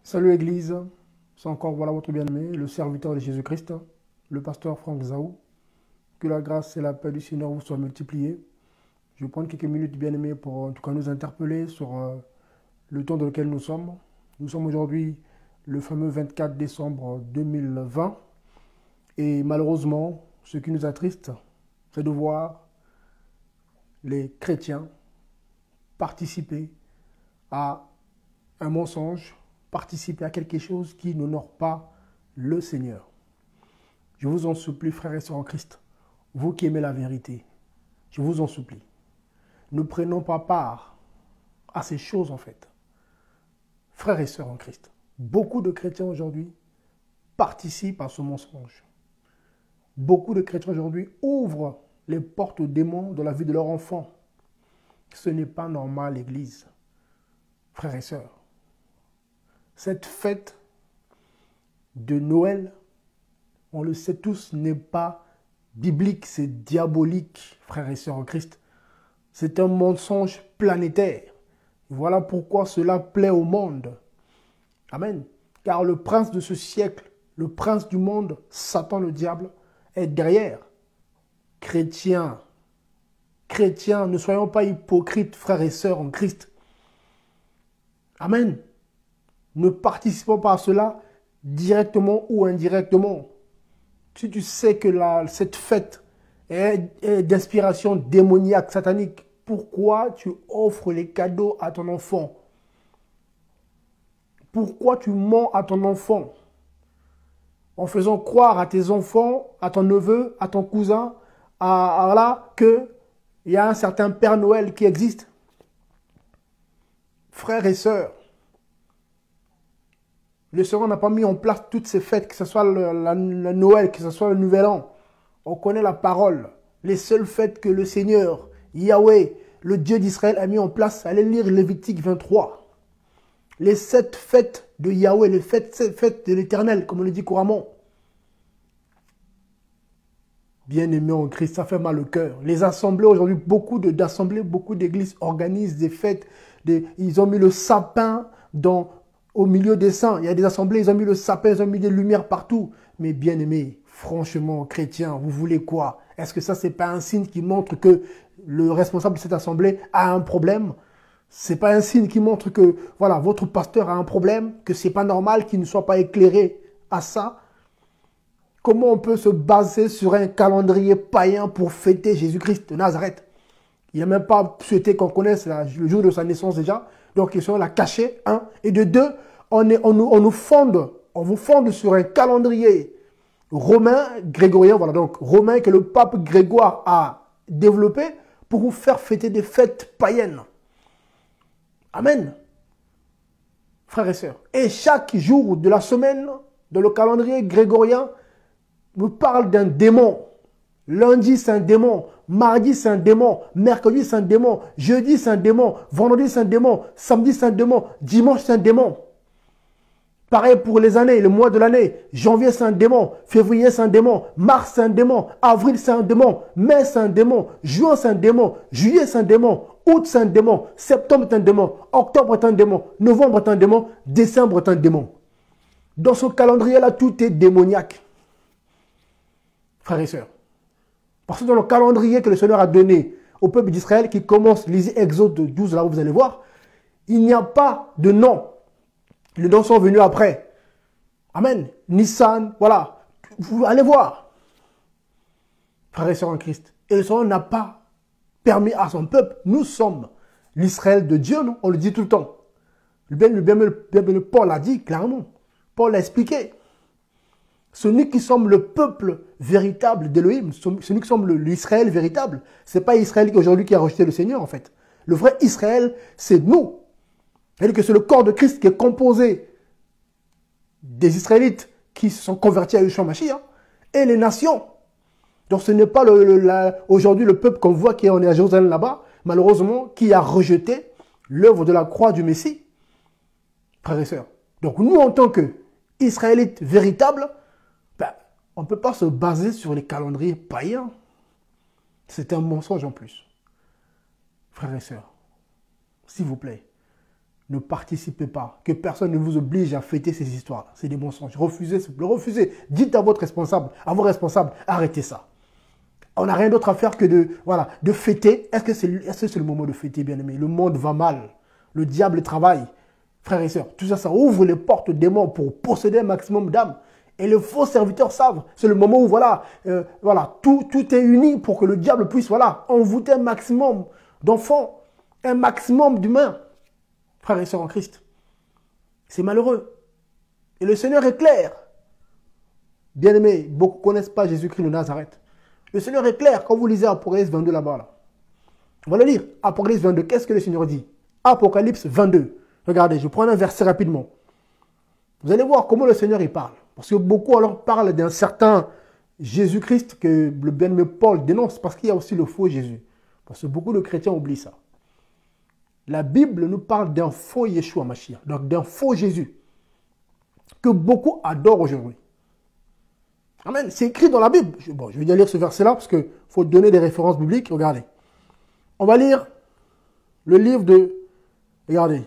Salut Église, c'est encore voilà votre bien-aimé, le serviteur de Jésus-Christ, le pasteur Franck Zaou. Que la grâce et la paix du Seigneur vous soient multipliées. Je vais prendre quelques minutes bien-aimés pour en tout cas nous interpeller sur le temps dans lequel nous sommes. Nous sommes aujourd'hui le fameux 24 décembre 2020 et malheureusement, ce qui nous attriste, c'est de voir les chrétiens participer à un mensonge, participer à quelque chose qui n'honore pas le Seigneur. Je vous en supplie, frères et sœurs en Christ, vous qui aimez la vérité, je vous en supplie, ne prenons pas part à ces choses en fait. Frères et sœurs en Christ, beaucoup de chrétiens aujourd'hui participent à ce mensonge. Beaucoup de chrétiens aujourd'hui ouvrent les portes aux démons dans la vie de leurs enfants. Ce n'est pas normal, l'Église. Frères et sœurs, cette fête de Noël, on le sait tous, n'est pas biblique, c'est diabolique, frères et sœurs en Christ. C'est un mensonge planétaire. Voilà pourquoi cela plaît au monde. Amen. Car le prince de ce siècle, le prince du monde, Satan le diable, est derrière. Chrétiens, chrétiens, ne soyons pas hypocrites, frères et sœurs en Christ. Amen. Ne participons pas à cela directement ou indirectement. Si tu sais que cette fête est d'inspiration démoniaque, satanique, pourquoi tu offres les cadeaux à ton enfant? Pourquoi tu mens à ton enfant? En faisant croire à tes enfants, à ton neveu, à ton cousin, qu'il y a un certain Père Noël qui existe. Frères et sœurs, le Seigneur n'a pas mis en place toutes ces fêtes, que ce soit la Noël, que ce soit le Nouvel An. On connaît la parole. Les seules fêtes que le Seigneur, Yahweh, le Dieu d'Israël, a mis en place, allez lire Lévitique 23. Les 7 fêtes de Yahweh, les 7 fêtes de l'Éternel, comme on le dit couramment. Bien-aimés en Christ, ça fait mal au cœur. Les assemblées aujourd'hui, beaucoup d'églises organisent des fêtes. Ils ont mis le sapin au milieu des saints. Il y a des assemblées, ils ont mis le sapin, ils ont mis des lumières partout. Mais bien-aimés, franchement, chrétiens, vous voulez quoi? Est-ce que ça, c'est pas un signe qui montre que le responsable de cette assemblée a un problème? C'est pas un signe qui montre que, voilà, votre pasteur a un problème, que c'est pas normal qu'il ne soit pas éclairé à ça? Comment on peut se baser sur un calendrier païen pour fêter Jésus-Christ de Nazareth? Il n'a même pas souhaité qu'on connaisse le jour de sa naissance déjà. Donc, il l'a caché, un. Et de deux, on vous fonde sur un calendrier romain, grégorien, voilà, donc romain que le pape Grégoire a développé pour vous faire fêter des fêtes païennes. Amen. Frères et sœurs. Et chaque jour de la semaine, dans le calendrier grégorien, nous parle d'un démon. Lundi, c'est un démon. Mardi, c'est un démon. Mercredi, c'est un démon. Jeudi, c'est un démon. Vendredi, c'est un démon. Samedi, c'est un démon. Dimanche, c'est un démon. Pareil pour les années, le mois de l'année. Janvier, c'est un démon. Février, c'est un démon. Mars, c'est un démon. Avril, c'est un démon. Mai, c'est un démon. Juin, c'est un démon. Juillet, c'est un démon. Août, c'est un démon. Septembre est un démon. Octobre est un démon. Novembre est un démon. Décembre est un démon. Dans ce calendrier-là, tout est démoniaque. Frères et sœurs. Parce que dans le calendrier que le Seigneur a donné au peuple d'Israël, qui commence, lisez Exode 12, là où vous allez voir, il n'y a pas de nom. Les noms sont venus après. Amen. Nissan, voilà. Vous allez voir. Frères et sœurs en Christ. Et le Seigneur n'a pas permis à son peuple, nous sommes l'Israël de Dieu, non? On le dit tout le temps. Le Paul l'a dit clairement. Paul l'a expliqué. Ce n'est qui sommes le peuple véritable d'Élohim, ce n'est qui sommes l'Israël véritable. Ce n'est pas Israël aujourd'hui qui a rejeté le Seigneur en fait. Le vrai Israël, c'est nous. C'est-à-dire que c'est le corps de Christ qui est composé des Israélites qui se sont convertis à Yeshua Mashiach et les nations. Donc ce n'est pas aujourd'hui le peuple qu'on voit qui est à Jérusalem là-bas, malheureusement, qui a rejeté l'œuvre de la croix du Messie. Frères et sœurs. Donc nous, en tant qu'Israélites véritables, on ne peut pas se baser sur les calendriers païens. C'est un mensonge en plus. Frères et sœurs, s'il vous plaît, Ne participez pas. Que personne ne vous oblige à fêter ces histoires. C'est des mensonges. Refusez, s'il vous plaît. Refusez. Dites à votre responsable, à vos responsables, arrêtez ça. On n'a rien d'autre à faire que de fêter. Est-ce que c'est le moment de fêter, bien aimé? Le monde va mal. Le diable travaille. Frères et sœurs, tout ça, ça ouvre les portes aux démons pour posséder un maximum d'âmes. Et les faux serviteurs savent. C'est le moment où, tout est uni pour que le diable puisse, envoûter un maximum d'enfants, un maximum d'humains. Frères et sœurs en Christ. C'est malheureux. Et le Seigneur est clair. Bien aimé, beaucoup ne connaissent pas Jésus-Christ de Nazareth. Le Seigneur est clair. Quand vous lisez Apocalypse 22 là-bas, là. On va le lire. Apocalypse 22, qu'est-ce que le Seigneur dit? Apocalypse 22. Regardez, je prends un verset rapidement. Vous allez voir comment le Seigneur y parle. Parce que beaucoup alors parlent d'un certain Jésus-Christ que le bien-aimé Paul dénonce. Parce qu'il y a aussi le faux Jésus. Parce que beaucoup de chrétiens oublient ça. La Bible nous parle d'un faux Yeshua Mashiach. Donc d'un faux Jésus. Que beaucoup adorent aujourd'hui. Amen. C'est écrit dans la Bible. Je vais lire ce verset-là parce qu'il faut donner des références bibliques. Regardez. On va lire le livre de... Regardez.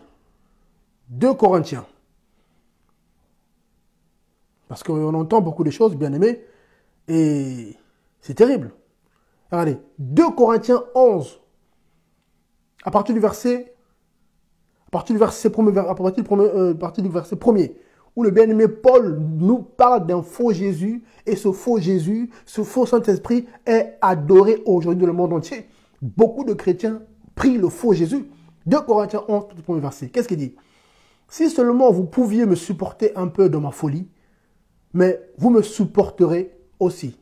2 Corinthiens. Parce qu'on entend beaucoup de choses, bien aimés. Et c'est terrible. Regardez. 2 Corinthiens 11. À partir du verset 1er. Où le bien-aimé Paul nous parle d'un faux Jésus. Et ce faux Jésus, ce faux Saint-Esprit est adoré aujourd'hui dans le monde entier. Beaucoup de chrétiens prient le faux Jésus. 2 Corinthiens 11, le premier verset. Qu'est-ce qu'il dit? Si seulement vous pouviez me supporter un peu dans ma folie, mais vous me supporterez aussi.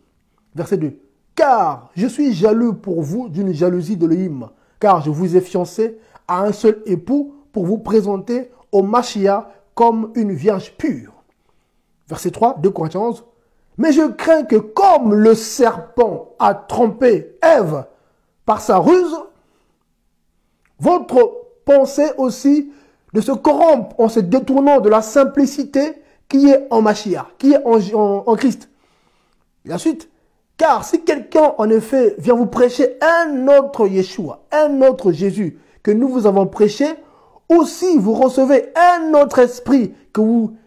Verset 2. Car je suis jaloux pour vous d'une jalousie d'Élohim, car je vous ai fiancé à un seul époux pour vous présenter au Mashiach comme une vierge pure. Verset 3, 2 Corinthiens 11. Mais je crains que comme le serpent a trompé Ève par sa ruse, votre pensée aussi de se corrompre en se détournant de la simplicité qui est en Mashiach, qui est en Christ. Et ensuite, car si quelqu'un en effet vient vous prêcher un autre Yeshua, un autre Jésus que nous vous avons prêché, aussi vous recevez un autre esprit que vous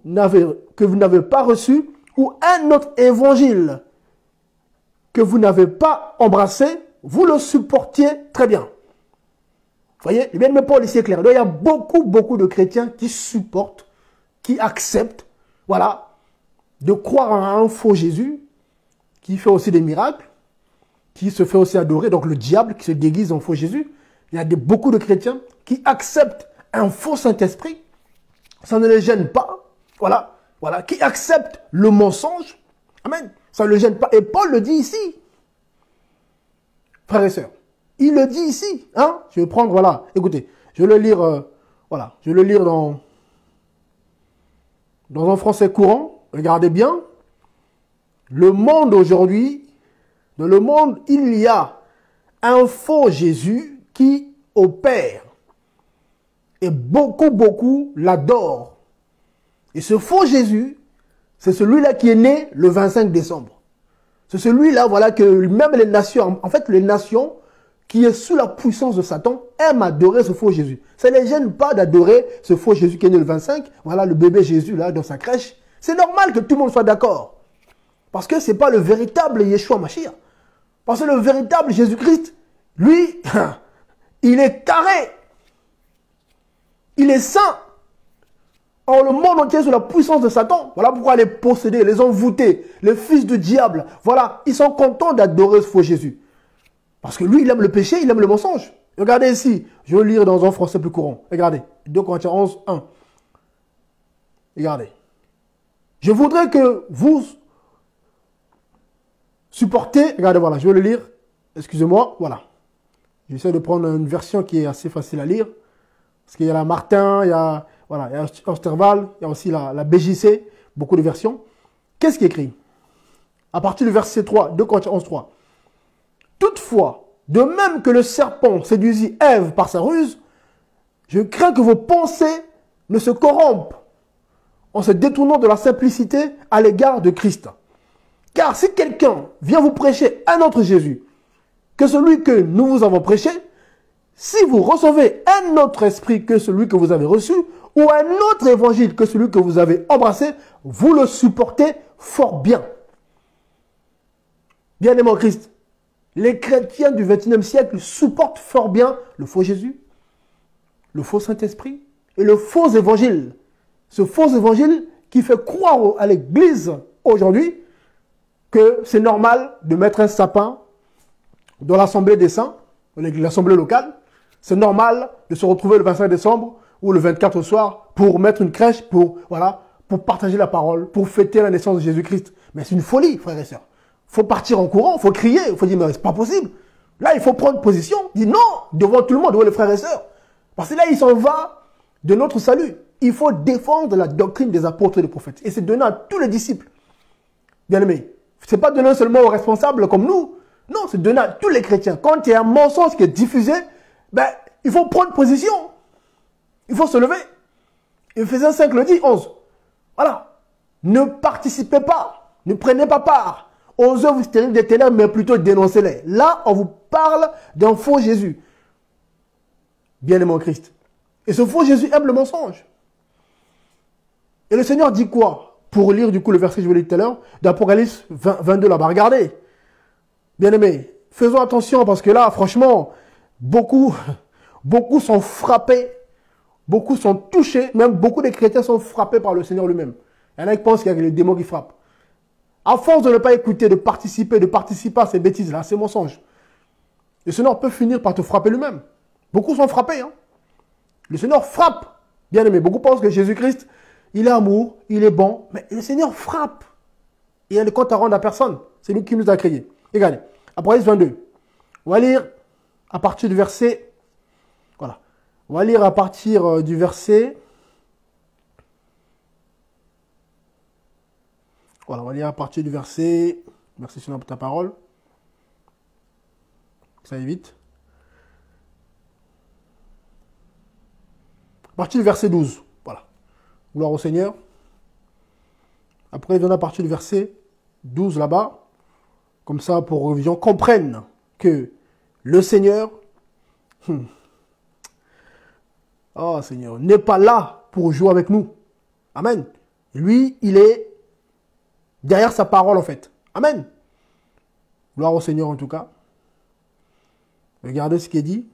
n'avez pas reçu, ou un autre évangile que vous n'avez pas embrassé, vous le supportiez très bien. Vous voyez, le bien-aimé Paul ici est clair. Donc, il y a beaucoup de chrétiens qui supportent, qui acceptent, de croire en un faux Jésus, qui fait aussi des miracles, qui se fait aussi adorer, donc le diable qui se déguise en faux Jésus. Il y a beaucoup de chrétiens qui acceptent un faux Saint-Esprit, ça ne les gêne pas, qui acceptent le mensonge, amen, ça ne les gêne pas. Et Paul le dit ici, frères et sœurs. Il le dit ici, hein. Je vais prendre, écoutez, je vais le lire, je vais le lire dans un français courant. Regardez bien. Le monde aujourd'hui, dans le monde, il y a un faux Jésus qui opère. Et beaucoup l'adorent. Et ce faux Jésus, c'est celui-là qui est né le 25 décembre. C'est celui-là, que même les nations, en fait, les nations qui est sous la puissance de Satan, aiment adorer ce faux Jésus. Ça ne les gêne pas d'adorer ce faux Jésus qui est né le 25. Voilà le bébé Jésus là dans sa crèche. C'est normal que tout le monde soit d'accord. Parce que ce n'est pas le véritable Yeshua Mashiach. Parce que le véritable Jésus-Christ, lui, il est carré. Il est saint. Or, le monde entier est sous la puissance de Satan. Voilà pourquoi les possédés, les envoûtés, les fils de diable, ils sont contents d'adorer ce faux Jésus. Parce que lui, il aime le péché, il aime le mensonge. Regardez ici, je vais lire dans un français plus courant. Regardez, 2 Corinthiens 11, 1. Regardez. Je voudrais que vous supportez, regardez, je vais le lire. Excusez-moi, J'essaie de prendre une version qui est assez facile à lire. Parce qu'il y a la Martin, il y a Osterval, il y a aussi la BJC, beaucoup de versions. Qu'est-ce qui est écrit? À partir du verset 3, 2 Corinthiens 11, 3. Toutefois, de même que le serpent séduisit Ève par sa ruse, je crains que vos pensées ne se corrompent en se détournant de la simplicité à l'égard de Christ. Car si quelqu'un vient vous prêcher un autre Jésus que celui que nous vous avons prêché, Si vous recevez un autre esprit que celui que vous avez reçu, ou un autre évangile que celui que vous avez embrassé, vous le supportez fort bien. Bien-aimé en Christ, les chrétiens du XXIe siècle supportent fort bien le faux Jésus, le faux Saint-Esprit et le faux évangile. Ce faux évangile qui fait croire à l'Église aujourd'hui que c'est normal de mettre un sapin dans l'Assemblée des Saints, l'Assemblée locale. C'est normal de se retrouver le 25 décembre ou le 24 au soir pour mettre une crèche, pour partager la parole, pour fêter la naissance de Jésus-Christ. Mais c'est une folie, frères et sœurs. Il faut partir en courant, il faut crier, il faut dire, mais c'est pas possible. Là, il faut prendre position, dire non, devant tout le monde, devant les frères et sœurs. Parce que là, il s'en va de notre salut. Il faut défendre la doctrine des apôtres et des prophètes. Et c'est donné à tous les disciples. Bien aimés. Ce n'est pas donné seulement aux responsables comme nous. Non, c'est donné à tous les chrétiens. Quand il y a un mensonge qui est diffusé, ben, il faut prendre position. Il faut se lever. Éphésiens 5 le dit, 11. Voilà. Ne participez pas, ne prenez pas part aux œuvres stériles des ténèbres, mais plutôt dénoncez-les. Là, on vous parle d'un faux Jésus. Bien-aimé en Christ. Et ce faux Jésus aime le mensonge. Et le Seigneur dit quoi? Pour lire du coup le verset que je vous l'ai dit tout à l'heure, d'Apocalypse 22 là-bas. Regardez. Bien-aimés, faisons attention parce que là, franchement, beaucoup sont frappés, beaucoup sont touchés, même beaucoup de chrétiens sont frappés par le Seigneur lui-même. Il y en a qui pensent qu'il y a les démons qui frappent. À force de ne pas écouter, de participer à ces bêtises-là, à ces mensonges, le Seigneur peut finir par te frapper lui-même. Beaucoup sont frappés. Hein. Le Seigneur frappe. Bien aimé, beaucoup pensent que Jésus-Christ, il est amour, il est bon, mais le Seigneur frappe. Il y a des comptes à rendre à personne. C'est lui qui nous a créés. Regardez, Apocalypse 22. On va lire à partir du verset. Voilà. On va lire à partir du verset. Voilà, on va lire à partir du verset. Merci Seigneur pour ta parole. Ça aille vite. À partir du verset 12. Voilà. Gloire au Seigneur. Après, il vient à partir du verset 12 là-bas. Comme ça, pour revision, comprennent que le Seigneur, oh Seigneur, n'est pas là pour jouer avec nous. Amen. Lui, il est derrière sa parole en fait. Amen. Gloire au Seigneur en tout cas. Regardez ce qui est dit.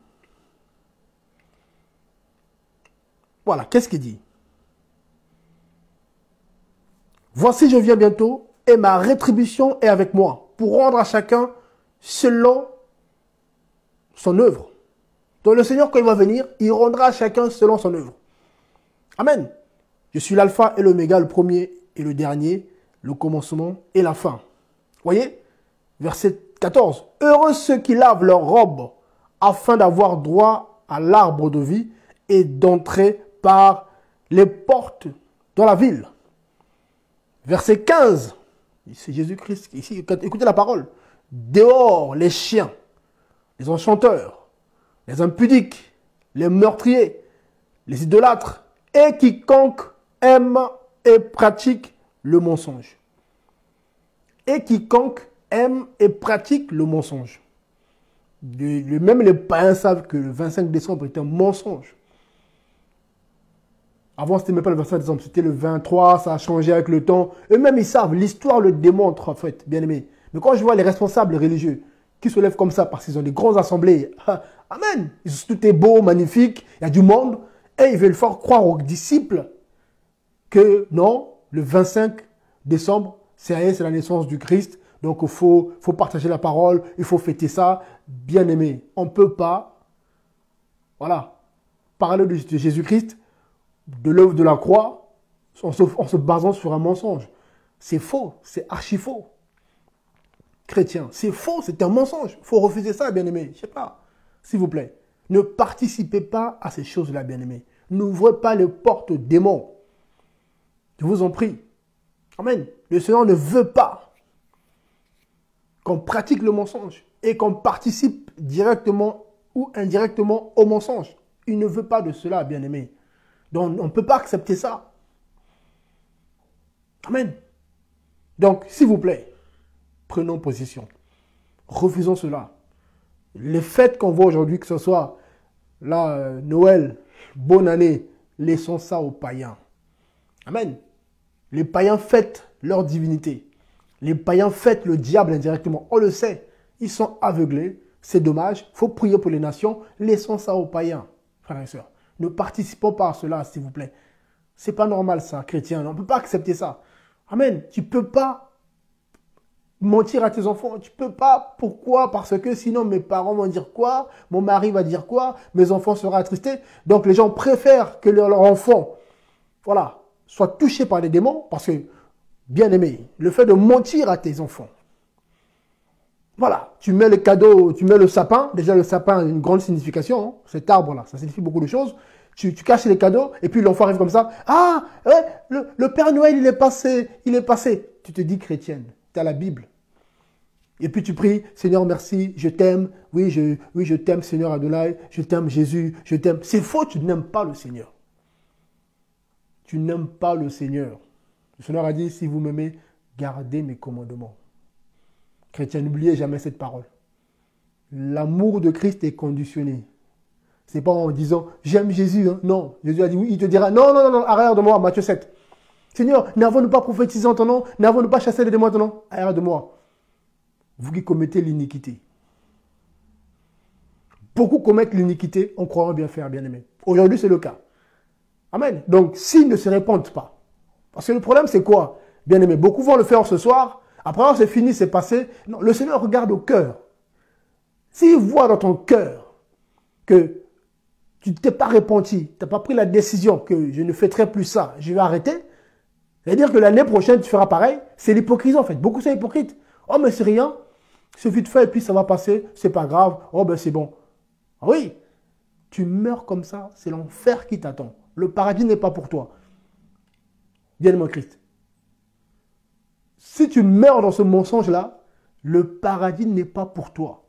Voilà, qu'est-ce qu'il dit? Voici, je viens bientôt et ma rétribution est avec moi pour rendre à chacun selon son œuvre. Donc le Seigneur, quand il va venir, il rendra à chacun selon son œuvre. Amen. Je suis l'alpha et l'oméga, le premier et le dernier, le commencement et la fin. Voyez? Verset 14. Heureux ceux qui lavent leurs robes afin d'avoir droit à l'arbre de vie et d'entrer par les portes dans la ville. Verset 15. C'est Jésus-Christ. Ici, écoutez la parole. Dehors les chiens, les enchanteurs, les impudiques, les meurtriers, les idolâtres et quiconque aime et pratique le mensonge. Et quiconque aime et pratique le mensonge. Même les païens savent que le 25 décembre est un mensonge. Avant, c'était même pas le 25 décembre, c'était le 23, ça a changé avec le temps. Eux-mêmes, ils savent, l'histoire le démontre, en fait, bien aimé. Mais quand je vois les responsables religieux qui se lèvent comme ça parce qu'ils ont des grandes assemblées, amen, tout est beau, magnifique, il y a du monde, et ils veulent faire croire aux disciples que non, le 25 décembre, c'est la naissance du Christ, donc il faut partager la parole, il faut fêter ça, bien aimé. On ne peut pas, voilà, parler de Jésus-Christ, de l'œuvre de la croix, en se basant sur un mensonge. C'est faux, c'est archi faux. Chrétien, c'est faux, c'est un mensonge. Il faut refuser ça, bien-aimé. Je sais pas, s'il vous plaît. Ne participez pas à ces choses-là, bien-aimé. N'ouvrez pas les portes aux démons. Je vous en prie. Amen. Le Seigneur ne veut pas qu'on pratique le mensonge et qu'on participe directement ou indirectement au mensonge. Il ne veut pas de cela, bien-aimé. Donc, on ne peut pas accepter ça. Amen. Donc, s'il vous plaît, prenons position. Refusons cela. Les fêtes qu'on voit aujourd'hui, que ce soit Là, Noël, bonne année, laissons ça aux païens. Amen. Les païens fêtent leur divinité. Les païens fêtent le diable indirectement. On le sait. Ils sont aveuglés. C'est dommage. Il faut prier pour les nations. Laissons ça aux païens, frères et sœurs. Ne participons pas à cela, s'il vous plaît. C'est pas normal ça, chrétien. On ne peut pas accepter ça. Amen. Tu ne peux pas mentir à tes enfants. Tu ne peux pas. Pourquoi? Parce que sinon mes parents vont dire quoi? Mon mari va dire quoi? Mes enfants seront attristés. Donc les gens préfèrent que leur enfant, voilà, soit touché par les démons. Parce que, bien aimé, le fait de mentir à tes enfants. Voilà, tu mets le cadeau, tu mets le sapin. Déjà, le sapin a une grande signification. Hein. Cet arbre-là, ça signifie beaucoup de choses. Tu caches les cadeaux et puis l'enfant arrive comme ça. Ah, ouais, le Père Noël, il est passé, il est passé. Tu te dis chrétienne, tu as la Bible. Et puis tu pries, Seigneur, merci, je t'aime. Oui, je t'aime, Seigneur Adonai. Je t'aime, Jésus, je t'aime. C'est faux, tu n'aimes pas le Seigneur. Tu n'aimes pas le Seigneur. Le Seigneur a dit, si vous m'aimez, gardez mes commandements. Chrétien, n'oubliez jamais cette parole. L'amour de Christ est conditionné. Ce n'est pas en disant, j'aime Jésus. Hein. Non, Jésus a dit oui, il te dira, non, arrière de moi, Matthieu 7. Seigneur, n'avons-nous pas prophétisé en ton nom? N'avons-nous pas chassé les démons en ton nom? Arrière de moi. Vous qui commettez l'iniquité. Beaucoup commettent l'iniquité en croyant bien faire, bien aimé. Aujourd'hui, c'est le cas. Amen. Donc, s'ils ne se répandent pas. Parce que le problème, c'est quoi? Bien aimé, beaucoup vont le faire ce soir. Après, c'est fini, c'est passé. Non, le Seigneur regarde au cœur. S'il voit dans ton cœur que tu ne t'es pas repenti, tu n'as pas pris la décision que je ne fêterai plus ça, je vais arrêter, c'est-à-dire que l'année prochaine, tu feras pareil, c'est l'hypocrisie en fait. Beaucoup sont hypocrites. Oh, mais c'est rien, c'est vite fait et puis ça va passer, c'est pas grave, oh ben c'est bon. Ah oui, tu meurs comme ça, c'est l'enfer qui t'attend. Le paradis n'est pas pour toi. Bien-aimé Christ. Si tu meurs dans ce mensonge-là, le paradis n'est pas pour toi.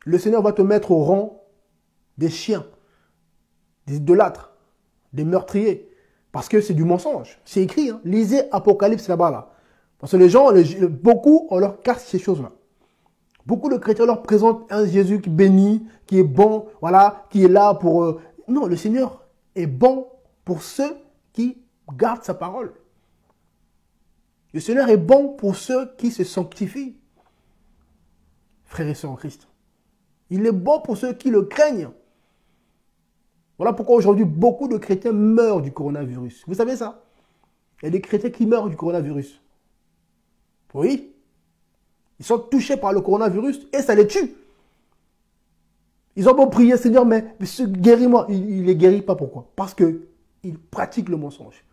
Le Seigneur va te mettre au rang des chiens, des idolâtres, des meurtriers. Parce que c'est du mensonge. C'est écrit. Hein. Lisez Apocalypse là-bas. Là. Parce que les gens, beaucoup, on leur casse ces choses-là. Beaucoup de chrétiens leur présentent un Jésus qui bénit, qui est bon, voilà, qui est là pour... Non, le Seigneur est bon pour ceux qui gardent sa parole. Le Seigneur est bon pour ceux qui se sanctifient. Frères et sœurs en Christ. Il est bon pour ceux qui le craignent. Voilà pourquoi aujourd'hui, beaucoup de chrétiens meurent du coronavirus. Vous savez ça? Il y a des chrétiens qui meurent du coronavirus. Oui. Ils sont touchés par le coronavirus et ça les tue. Ils ont beau prier, Seigneur, mais guéris-moi. Il ne les guérit pas. Pourquoi? Parce qu'ils pratiquent le mensonge.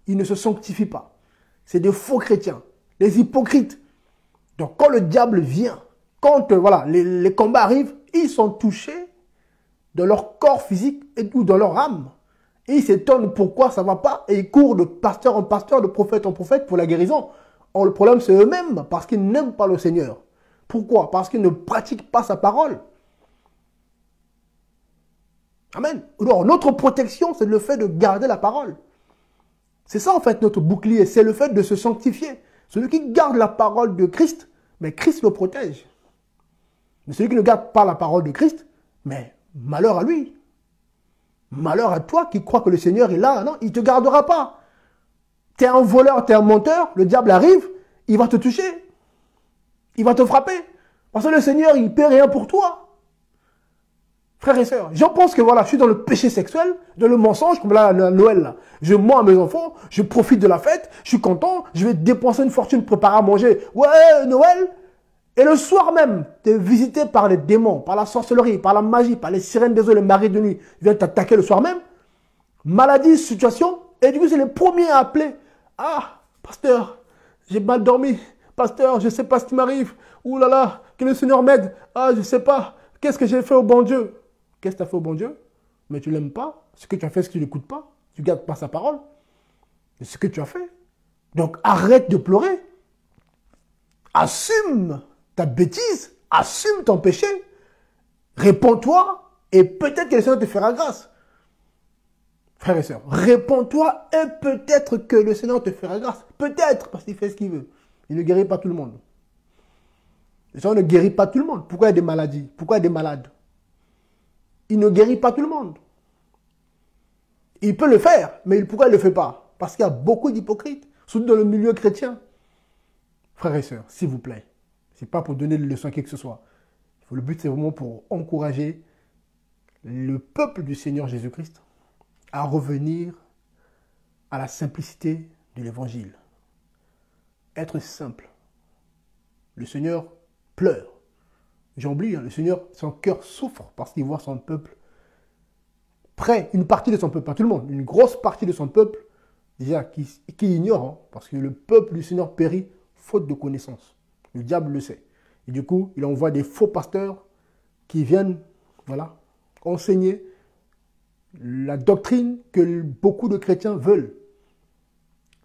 Ils ne se sanctifient pas. C'est des faux chrétiens, des hypocrites. Donc quand le diable vient, quand voilà, les combats arrivent, ils sont touchés de leur corps physique ou de leur âme. Et ils s'étonnent pourquoi ça ne va pas et ils courent de pasteur en pasteur, de prophète en prophète pour la guérison. Or, le problème, c'est eux-mêmes parce qu'ils n'aiment pas le Seigneur. Pourquoi? Parce qu'ils ne pratiquent pas sa parole. Amen. Alors, notre protection, c'est le fait de garder la parole. C'est ça, en fait, notre bouclier. C'est le fait de se sanctifier. Celui qui garde la parole de Christ, mais Christ le protège. Mais celui qui ne garde pas la parole de Christ, mais malheur à lui. Malheur à toi qui crois que le Seigneur est là. Non, il ne te gardera pas. Tu es un voleur, tu es un menteur, le diable arrive, il va te toucher. Il va te frapper. Parce que le Seigneur, il ne paie rien pour toi. Frères et sœurs, j'en pense que voilà, je suis dans le péché sexuel, dans le mensonge, comme là, à Noël, là. Je mens à mes enfants, je profite de la fête, je suis content, je vais dépenser une fortune pour préparer à manger. Ouais, Noël. Et le soir même, tu es visité par les démons, par la sorcellerie, par la magie, par les sirènes des eaux, les maris de nuit. Ils viennent t'attaquer le soir même. Maladie, situation. Et du coup, c'est les premiers à appeler. Ah, pasteur, j'ai mal dormi. Pasteur, je ne sais pas ce qui m'arrive. Ouh là là, que le Seigneur m'aide. Ah, je ne sais pas. Qu'est-ce que j'ai fait au bon Dieu? Qu'est-ce que tu as fait au bon Dieu? Mais tu ne l'aimes pas. Ce que tu as fait, ce que tu n'écoutes pas. Tu ne gardes pas sa parole. C'est ce que tu as fait. Donc, arrête de pleurer. Assume ta bêtise. Assume ton péché. Réponds-toi et peut-être que le Seigneur te fera grâce. Frères et sœurs, réponds-toi et peut-être que le Seigneur te fera grâce. Peut-être parce qu'il fait ce qu'il veut. Il ne guérit pas tout le monde. Le Seigneur ne guérit pas tout le monde. Pourquoi il y a des maladies? Pourquoi il y a des malades? il ne guérit pas tout le monde. Il peut le faire, mais pourquoi il ne le fait pas? Parce qu'il y a beaucoup d'hypocrites, surtout dans le milieu chrétien. Frères et sœurs, s'il vous plaît, ce n'est pas pour donner des leçons à qui que ce soit. Le but, c'est vraiment pour encourager le peuple du Seigneur Jésus-Christ à revenir à la simplicité de l'Évangile. Être simple. Le Seigneur pleure. J'oublie, le Seigneur, son cœur souffre parce qu'il voit son peuple prêt, une partie de son peuple, pas tout le monde, une grosse partie de son peuple, déjà, qui ignore, hein, parce que le peuple du Seigneur périt faute de connaissance. Le diable le sait. Et du coup, il envoie des faux pasteurs qui viennent, voilà, enseigner la doctrine que beaucoup de chrétiens veulent.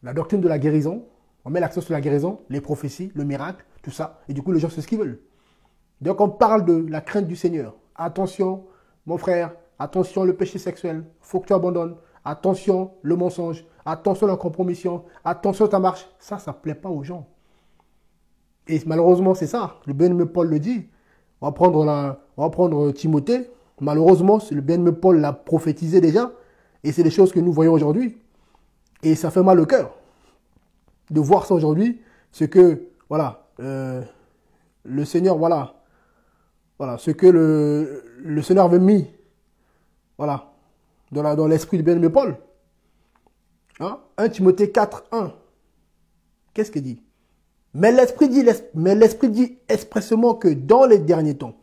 La doctrine de la guérison. On met l'accent sur la guérison, les prophéties, le miracle, tout ça. Et du coup, les gens, c'est ce qu'ils veulent. Donc, on parle de la crainte du Seigneur. Attention, mon frère, attention, le péché sexuel. Il faut que tu abandonnes. Attention, le mensonge. Attention, la compromission. Attention, ta marche. Ça ne plaît pas aux gens. Et malheureusement, c'est ça. Le bien-aimé Paul le dit. On va prendre Timothée. Malheureusement, le bien-aimé Paul l'a prophétisé déjà. Et c'est des choses que nous voyons aujourd'hui. Et ça fait mal au cœur de voir ça aujourd'hui. C'est que, voilà, le Seigneur, voilà, ce que le Seigneur avait mis, voilà, dans l'esprit du bien-aimé Paul. Hein? 1 Timothée 4, 1. Qu'est-ce qu'il dit? Mais l'Esprit dit expressément que dans les derniers temps,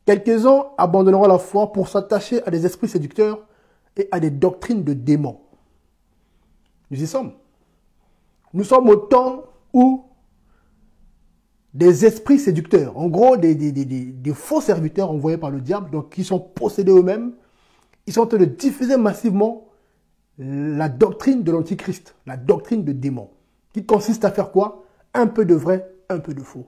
quelques-uns abandonneront la foi pour s'attacher à des esprits séducteurs et à des doctrines de démons. Nous y sommes. Nous sommes au temps où des esprits séducteurs, en gros des faux serviteurs envoyés par le diable, donc qui sont possédés eux-mêmes, ils sont en train de diffuser massivement la doctrine de l'Antichrist, la doctrine de démons, qui consiste à faire quoi? Un peu de vrai, un peu de faux.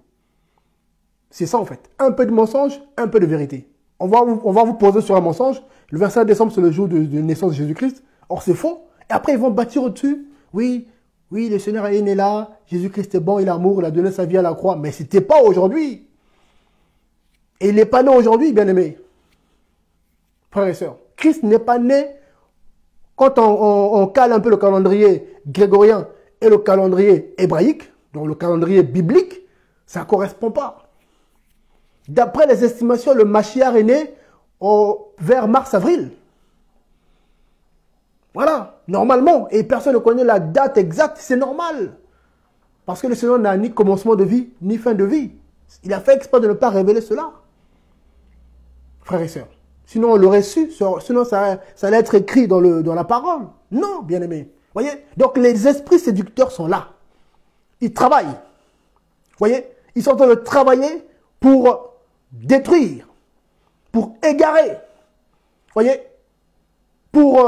C'est ça en fait. Un peu de mensonge, un peu de vérité. On va vous poser sur un mensonge. Le 25 décembre, c'est le jour de naissance de Jésus-Christ. Or, c'est faux. Et après, ils vont bâtir au-dessus. Oui, le Seigneur est né là. Jésus-Christ est bon, il est amour, il a donné sa vie à la croix. Mais ce n'était pas aujourd'hui. Et il n'est pas né aujourd'hui, bien-aimé. Frères et sœurs, Christ n'est pas né quand on cale un peu le calendrier grégorien et le calendrier hébraïque. Donc le calendrier biblique, ça ne correspond pas. D'après les estimations, le Mashiach est né vers mars-avril. Voilà, normalement. Et personne ne connaît la date exacte, c'est normal. Parce que le Seigneur n'a ni commencement de vie, ni fin de vie. Il a fait exprès de ne pas révéler cela. Frères et sœurs. Sinon, on l'aurait su. Sinon, ça allait être écrit dans la parole. Non, bien-aimés. Voyez? Donc, les esprits séducteurs sont là. Ils travaillent. Vous voyez? Ils sont en train de travailler pour détruire, pour égarer. Vous voyez? Pour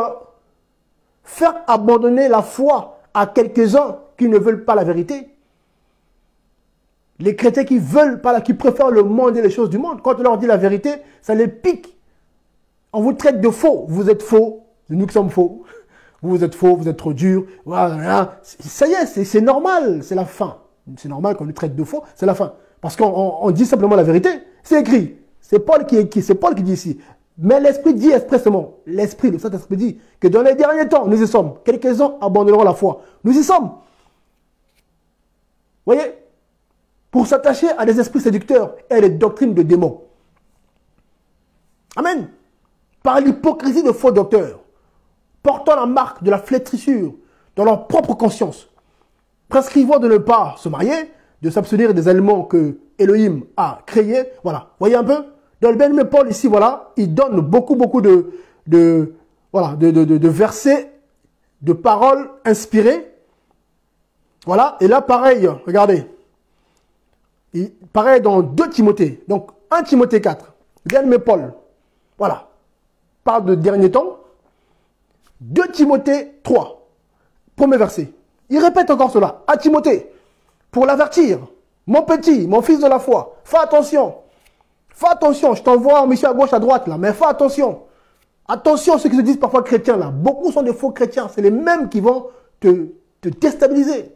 faire abandonner la foi à quelques-uns qui ne veulent pas la vérité. Les chrétiens qui veulent pas, qui préfèrent le monde et les choses du monde. Quand on leur dit la vérité, ça les pique. On vous traite de faux. Vous êtes faux. C'est nous qui sommes faux. Vous êtes faux, vous êtes trop dur. Voilà. Ça y est, c'est normal. C'est la fin. C'est normal qu'on nous traite de faux. C'est la fin. Parce qu'on dit simplement la vérité. C'est écrit. C'est Paul qui dit ici. Mais l'Esprit dit expressément, l'Esprit, le Saint-Esprit dit que dans les derniers temps, nous y sommes. Quelques-uns abandonneront la foi. Nous y sommes. Vous voyez? Pour s'attacher à des esprits séducteurs et à des doctrines de démons. Amen. Par l'hypocrisie de faux docteurs, portant la marque de la flétrissure dans leur propre conscience, prescrivant de ne pas se marier, de s'abstenir des aliments que Elohim a créés. Voilà. Voyez un peu? Dans le bien-aimé Paul, ici, voilà, il donne beaucoup de versets, de paroles inspirées. Voilà. Et là, pareil, regardez. Pareil dans 2 Timothée. Donc, 1 Timothée 4. Le bien-aimé Paul. Voilà. Parle de dernier temps. 2 Timothée 3. Premier verset. Il répète encore cela. À Timothée. Pour l'avertir. Mon petit, mon fils de la foi. Fais attention. Fais attention, je t'envoie en mission à gauche, à droite, là, mais fais attention. Attention à ceux qui se disent parfois chrétiens, là. Beaucoup sont des faux chrétiens. C'est les mêmes qui vont te déstabiliser.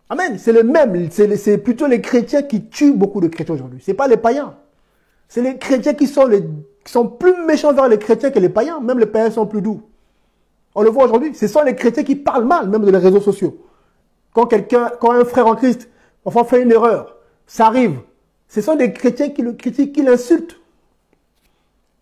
Amen. C'est les mêmes. C'est plutôt les chrétiens qui tuent beaucoup de chrétiens aujourd'hui. Ce n'est pas les païens. C'est les chrétiens qui sont plus méchants vers les chrétiens que les païens. Même les païens sont plus doux. On le voit aujourd'hui. Ce sont les chrétiens qui parlent mal, même dans les réseaux sociaux. Quand un frère en Christ, enfin, fait une erreur, ça arrive. Ce sont des chrétiens qui le critiquent, qui l'insultent.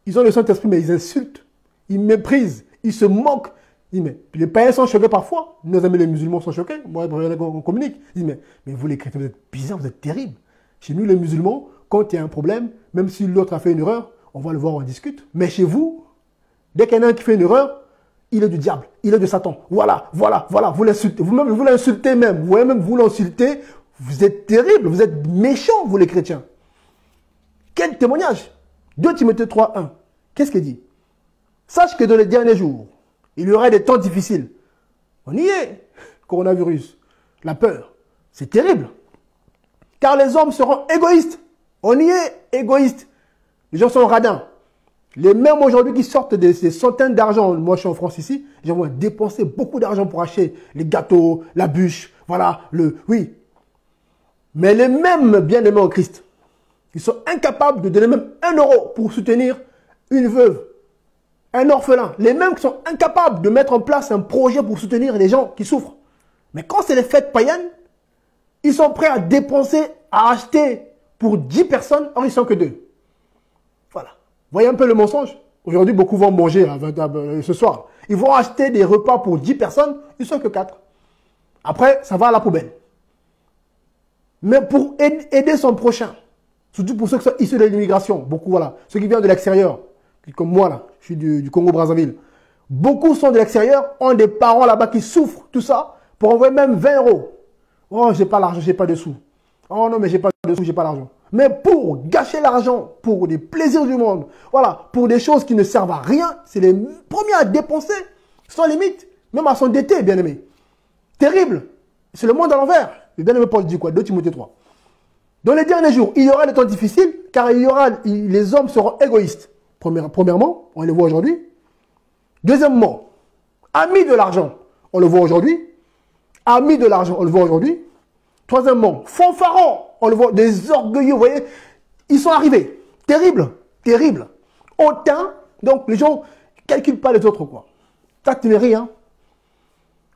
Ils ont le Saint-Esprit, mais ils insultent. Ils méprisent. Ils se moquent. Ils disent, mais les païens sont choqués parfois. Nos amis les musulmans sont choqués. Moi, on communique. Ils disent, mais vous les chrétiens, vous êtes bizarres, vous êtes terribles. Chez nous, les musulmans, quand il y a un problème, même si l'autre a fait une erreur, on va le voir, on discute. Mais chez vous, dès qu'il y en a un qui fait une erreur, il est du diable, il est de Satan. Voilà, vous l'insultez. Vous-même, vous l'insultez même. Vous-même, vous l'insultez. Vous êtes terribles, vous êtes méchants, vous les chrétiens. Quel témoignage. 2 Timothée 3, 1. Qu'est-ce qu'il dit? Sache que dans les derniers jours, il y aura des temps difficiles. On y est. Coronavirus, la peur, c'est terrible. Car les hommes seront égoïstes. On y est, égoïstes. Les gens sont radins. Les mêmes aujourd'hui qui sortent des centaines d'argent, moi je suis en France ici, les gens vont dépenser beaucoup d'argent pour acheter les gâteaux, la bûche, voilà, oui. Mais les mêmes bien-aimés en Christ, ils sont incapables de donner même 1 euro pour soutenir une veuve, un orphelin. Les mêmes qui sont incapables de mettre en place un projet pour soutenir les gens qui souffrent. Mais quand c'est les fêtes païennes, ils sont prêts à dépenser, à acheter pour 10 personnes, or ils ne sont que 2. Voilà. Voyez un peu le mensonge. Aujourd'hui, beaucoup vont manger ce soir. Ils vont acheter des repas pour 10 personnes, ils ne sont que 4. Après, ça va à la poubelle. Mais pour aider son prochain, surtout pour ceux qui sont issus de l'immigration, beaucoup, voilà, ceux qui viennent de l'extérieur, comme moi là, je suis du Congo-Brazzaville, beaucoup sont de l'extérieur, ont des parents là-bas qui souffrent, tout ça, pour envoyer même 20 euros. Oh, j'ai pas l'argent, j'ai pas de sous. Oh non, mais j'ai pas de sous, j'ai pas l'argent. Mais pour gâcher l'argent, pour des plaisirs du monde, voilà, pour des choses qui ne servent à rien, c'est les premiers à dépenser, sans limite, même à s'endetter, bien aimé. Terrible. C'est le monde à l'envers. Le bien-aimé Paul dit quoi? 2 Timothée 3. Dans les derniers jours, il y aura des temps difficiles, car les hommes seront égoïstes. Premièrement, on le voit aujourd'hui. Deuxièmement, amis de l'argent, on le voit aujourd'hui. Amis de l'argent, on le voit aujourd'hui. Troisièmement, fanfarons, on le voit, des orgueilleux, vous voyez, ils sont arrivés. Terrible, terrible. Hautain, donc les gens ne calculent pas les autres, quoi. Ça, tu n'es rien.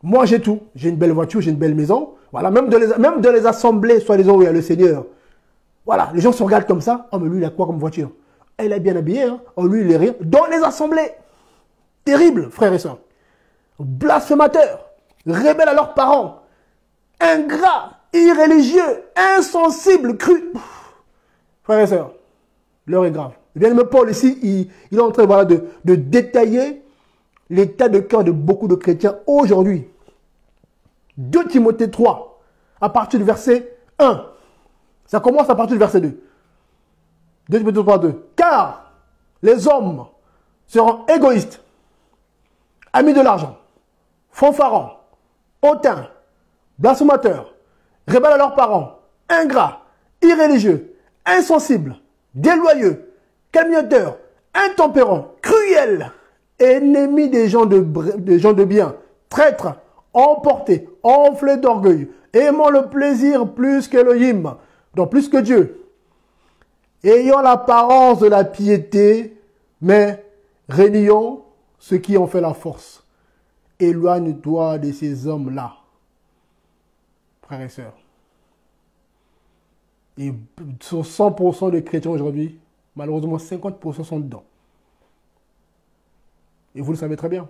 Moi, j'ai tout. J'ai une belle voiture, j'ai une belle maison. Voilà, même dans les assemblées, soi-disant, où il y a le Seigneur. Voilà, les gens se regardent comme ça. Oh, mais lui, il a quoi comme voiture? Elle est bien habillée, hein. Oh, lui, il est rien. Dans les assemblées. Terrible, frères et sœurs. Blasphémateurs, rebelles à leurs parents, ingrats, irréligieux, insensibles, crus. Frères et sœurs, l'heure est grave. Le bien-aimé Paul ici, il est en train, voilà, de détailler l'état de cœur de beaucoup de chrétiens aujourd'hui. 2 Timothée 3, à partir du verset 1. Ça commence à partir du verset 2. 2 Timothée 3, 2. Car les hommes seront égoïstes, amis de l'argent, fanfarons, hautains, blasphémateurs, rebelles à leurs parents, ingrats, irréligieux, insensibles, déloyaux, calomniateurs, intempérants, cruels, ennemis des gens de bien, traîtres, emportés, enflés d'orgueil, aimant le plaisir plus qu'Elohim, donc plus que Dieu, ayant l'apparence de la piété, mais réniant ceux qui en fait la force. Éloigne-toi de ces hommes-là, frères et sœurs. Et sur 100% des chrétiens aujourd'hui, malheureusement 50% sont dedans. Et vous le savez très bien.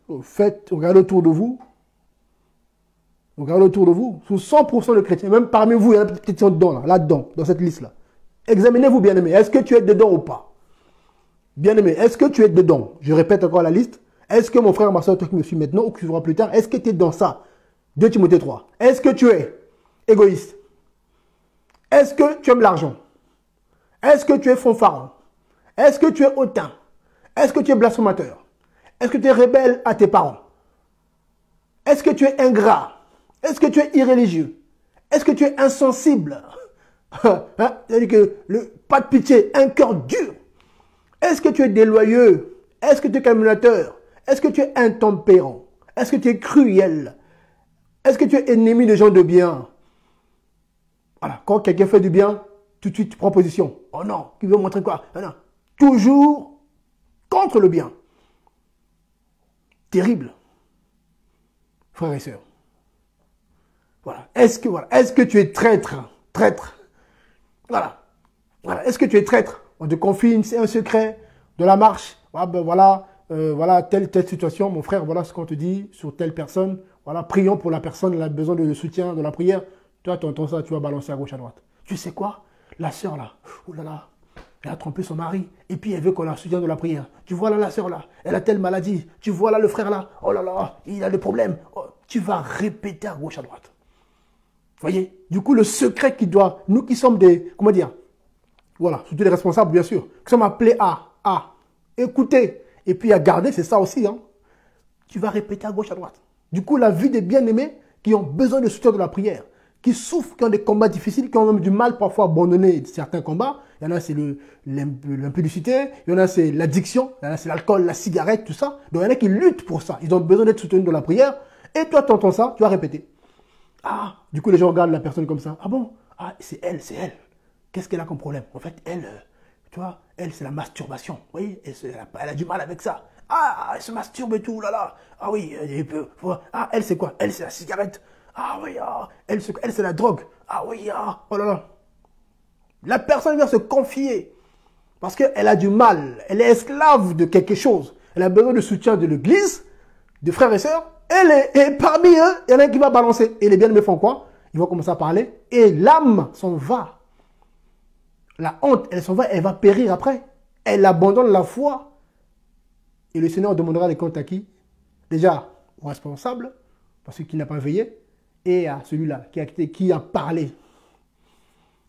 Regardez autour de vous. Regardez autour de vous. Sur 100% de chrétiens, même parmi vous, il y en a peut-être qui sont dedans, là-dedans, dans cette liste-là. Examinez-vous, bien-aimés. Est-ce que tu es dedans ou pas? Bien-aimé, est-ce que tu es dedans? Je répète encore la liste. Est-ce que mon frère, ma soeur, toi qui me suis maintenant ou qui suivra plus tard, est-ce que tu es dans ça? 2 Timothée 3. Est-ce que tu es égoïste? Est-ce que tu aimes l'argent? Est-ce que tu es fanfaron? Est-ce que tu es hautain? Est-ce que tu es blasphémateur? Est-ce que tu es rebelle à tes parents? Est-ce que tu es ingrat? Est-ce que tu es irréligieux? Est-ce que tu es insensible? C'est-à-dire que pas de pitié, un cœur dur. Est-ce que tu es déloyeux? Est-ce que tu es calomniateur? Est-ce que tu es intempérant? Est-ce que tu es cruel? Est-ce que tu es ennemi des gens de bien? Voilà, quand quelqu'un fait du bien, tout de suite, tu prends position. Oh non, qui veut montrer quoi? Non, non. Toujours contre le bien. Terrible. Frères et sœurs. Voilà. Est-ce que tu es traître? Traître. Voilà. Voilà. Est-ce que tu es traître? On te confie un secret de la marche. Ah ben voilà, voilà telle situation, mon frère, voilà ce qu'on te dit sur telle personne. Voilà, prions pour la personne, elle a besoin de soutien, de la prière. Toi, tu entends ça, tu vas balancer à gauche, à droite. Tu sais quoi? La sœur là, oh là là, elle a trompé son mari et puis elle veut qu'on la soutienne de la prière. Tu vois là, la sœur là, elle a telle maladie. Tu vois là, le frère là, oh là là, il a des problèmes. Oh, tu vas répéter à gauche, à droite. Vous voyez? Du coup, le secret qui doit, nous qui sommes des, comment dire, voilà, surtout les responsables, bien sûr, qui sommes appelés à écouter et puis à garder, c'est ça aussi, hein. Tu vas répéter à gauche, à droite. Du coup, la vie des bien-aimés qui ont besoin de soutien de la prière, qui souffrent, qui ont des combats difficiles, qui ont même du mal parfois à abandonner certains combats. Il y en a, c'est l'impudicité, il y en a, c'est l'addiction, il y en a, c'est l'alcool, la cigarette, tout ça. Donc, il y en a qui luttent pour ça. Ils ont besoin d'être soutenus de la prière. Et toi, tu entends ça, tu vas répéter. Ah, du coup, les gens regardent la personne comme ça. Ah bon? Ah, c'est elle, c'est elle. Qu'est-ce qu'elle a comme problème? En fait, elle, tu vois, elle, c'est la masturbation. Vous voyez, elle a du mal avec ça. Ah, elle se masturbe et tout, là là. Ah oui, ah, elle, c'est quoi? Elle, c'est la cigarette. Ah oui, ah, elle, c'est la drogue. Ah oui, ah, oh là là. La personne vient se confier parce qu'elle a du mal. Elle est esclave de quelque chose. Elle a besoin de soutien de l'église, de frères et sœurs. Et parmi eux, il y en a qui va balancer. Et les bien-aimés font quoi? Ils vont commencer à parler. Et l'âme s'en va. La honte, elle s'en va, elle va périr après. Elle abandonne la foi. Et le Seigneur demandera des comptes à qui? Déjà au responsable, parce qu'il n'a pas veillé, et à celui-là qui a parlé.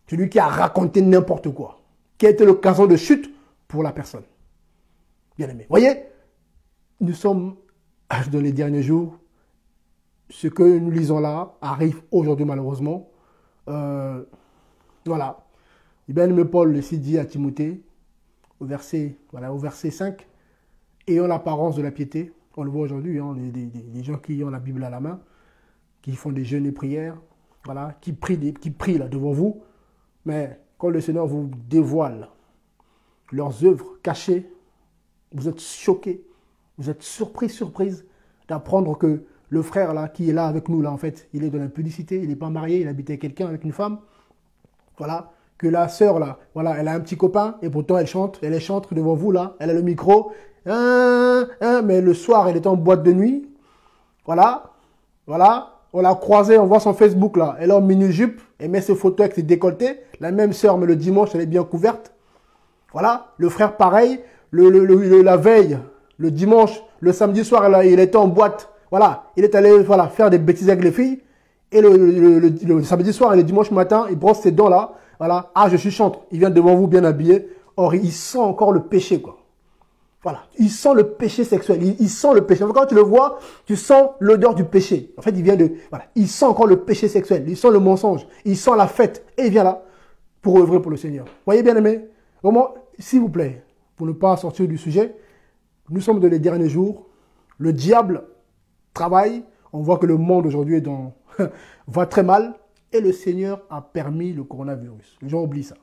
Celui qui a raconté n'importe quoi. Qui a été l'occasion de chute pour la personne. Bien aimé. Voyez, nous sommes dans les derniers jours. Ce que nous lisons là arrive aujourd'hui malheureusement. Voilà. Et bien aimé Paul ici dit à Timothée, au verset 5, ayant l'apparence de la piété. On le voit aujourd'hui, hein, les gens qui ont la Bible à la main, qui font des jeûnes et prières, voilà, qui prient là devant vous. Mais quand le Seigneur vous dévoile leurs œuvres cachées, vous êtes choqués, vous êtes surprise d'apprendre que le frère là, qui est là avec nous, là, en fait, il est de l'impudicité, il n'est pas marié, il habite avec quelqu'un, avec une femme. Voilà. Que la sœur là, voilà, elle a un petit copain et pourtant elle chante devant vous là, elle a le micro, mais le soir elle est en boîte de nuit, voilà, on l'a croisée, on voit son Facebook là, elle est en mini-jupe, elle met ses photos avec ses décolletés, la même sœur mais le dimanche elle est bien couverte, voilà, le frère pareil, la veille, le dimanche, le samedi soir il était en boîte, voilà, il est allé voilà, faire des bêtises avec les filles, et le samedi soir et le dimanche matin, il brosse ses dents là. Voilà. Ah, je suis chantre. Il vient devant vous bien habillé. Or, il sent encore le péché, quoi. Voilà. Il sent le péché sexuel. Il sent le péché. Quand tu le vois, tu sens l'odeur du péché. En fait, il vient de, voilà. Il sent encore le péché sexuel. Il sent le mensonge. Il sent la fête. Et il vient là pour œuvrer pour le Seigneur. Voyez, bien aimé. Vraiment, s'il vous plaît, pour ne pas sortir du sujet, nous sommes dans les derniers jours. Le diable travaille. On voit que le monde aujourd'hui va très mal. Et le Seigneur a permis le coronavirus. Les gens oublient ça.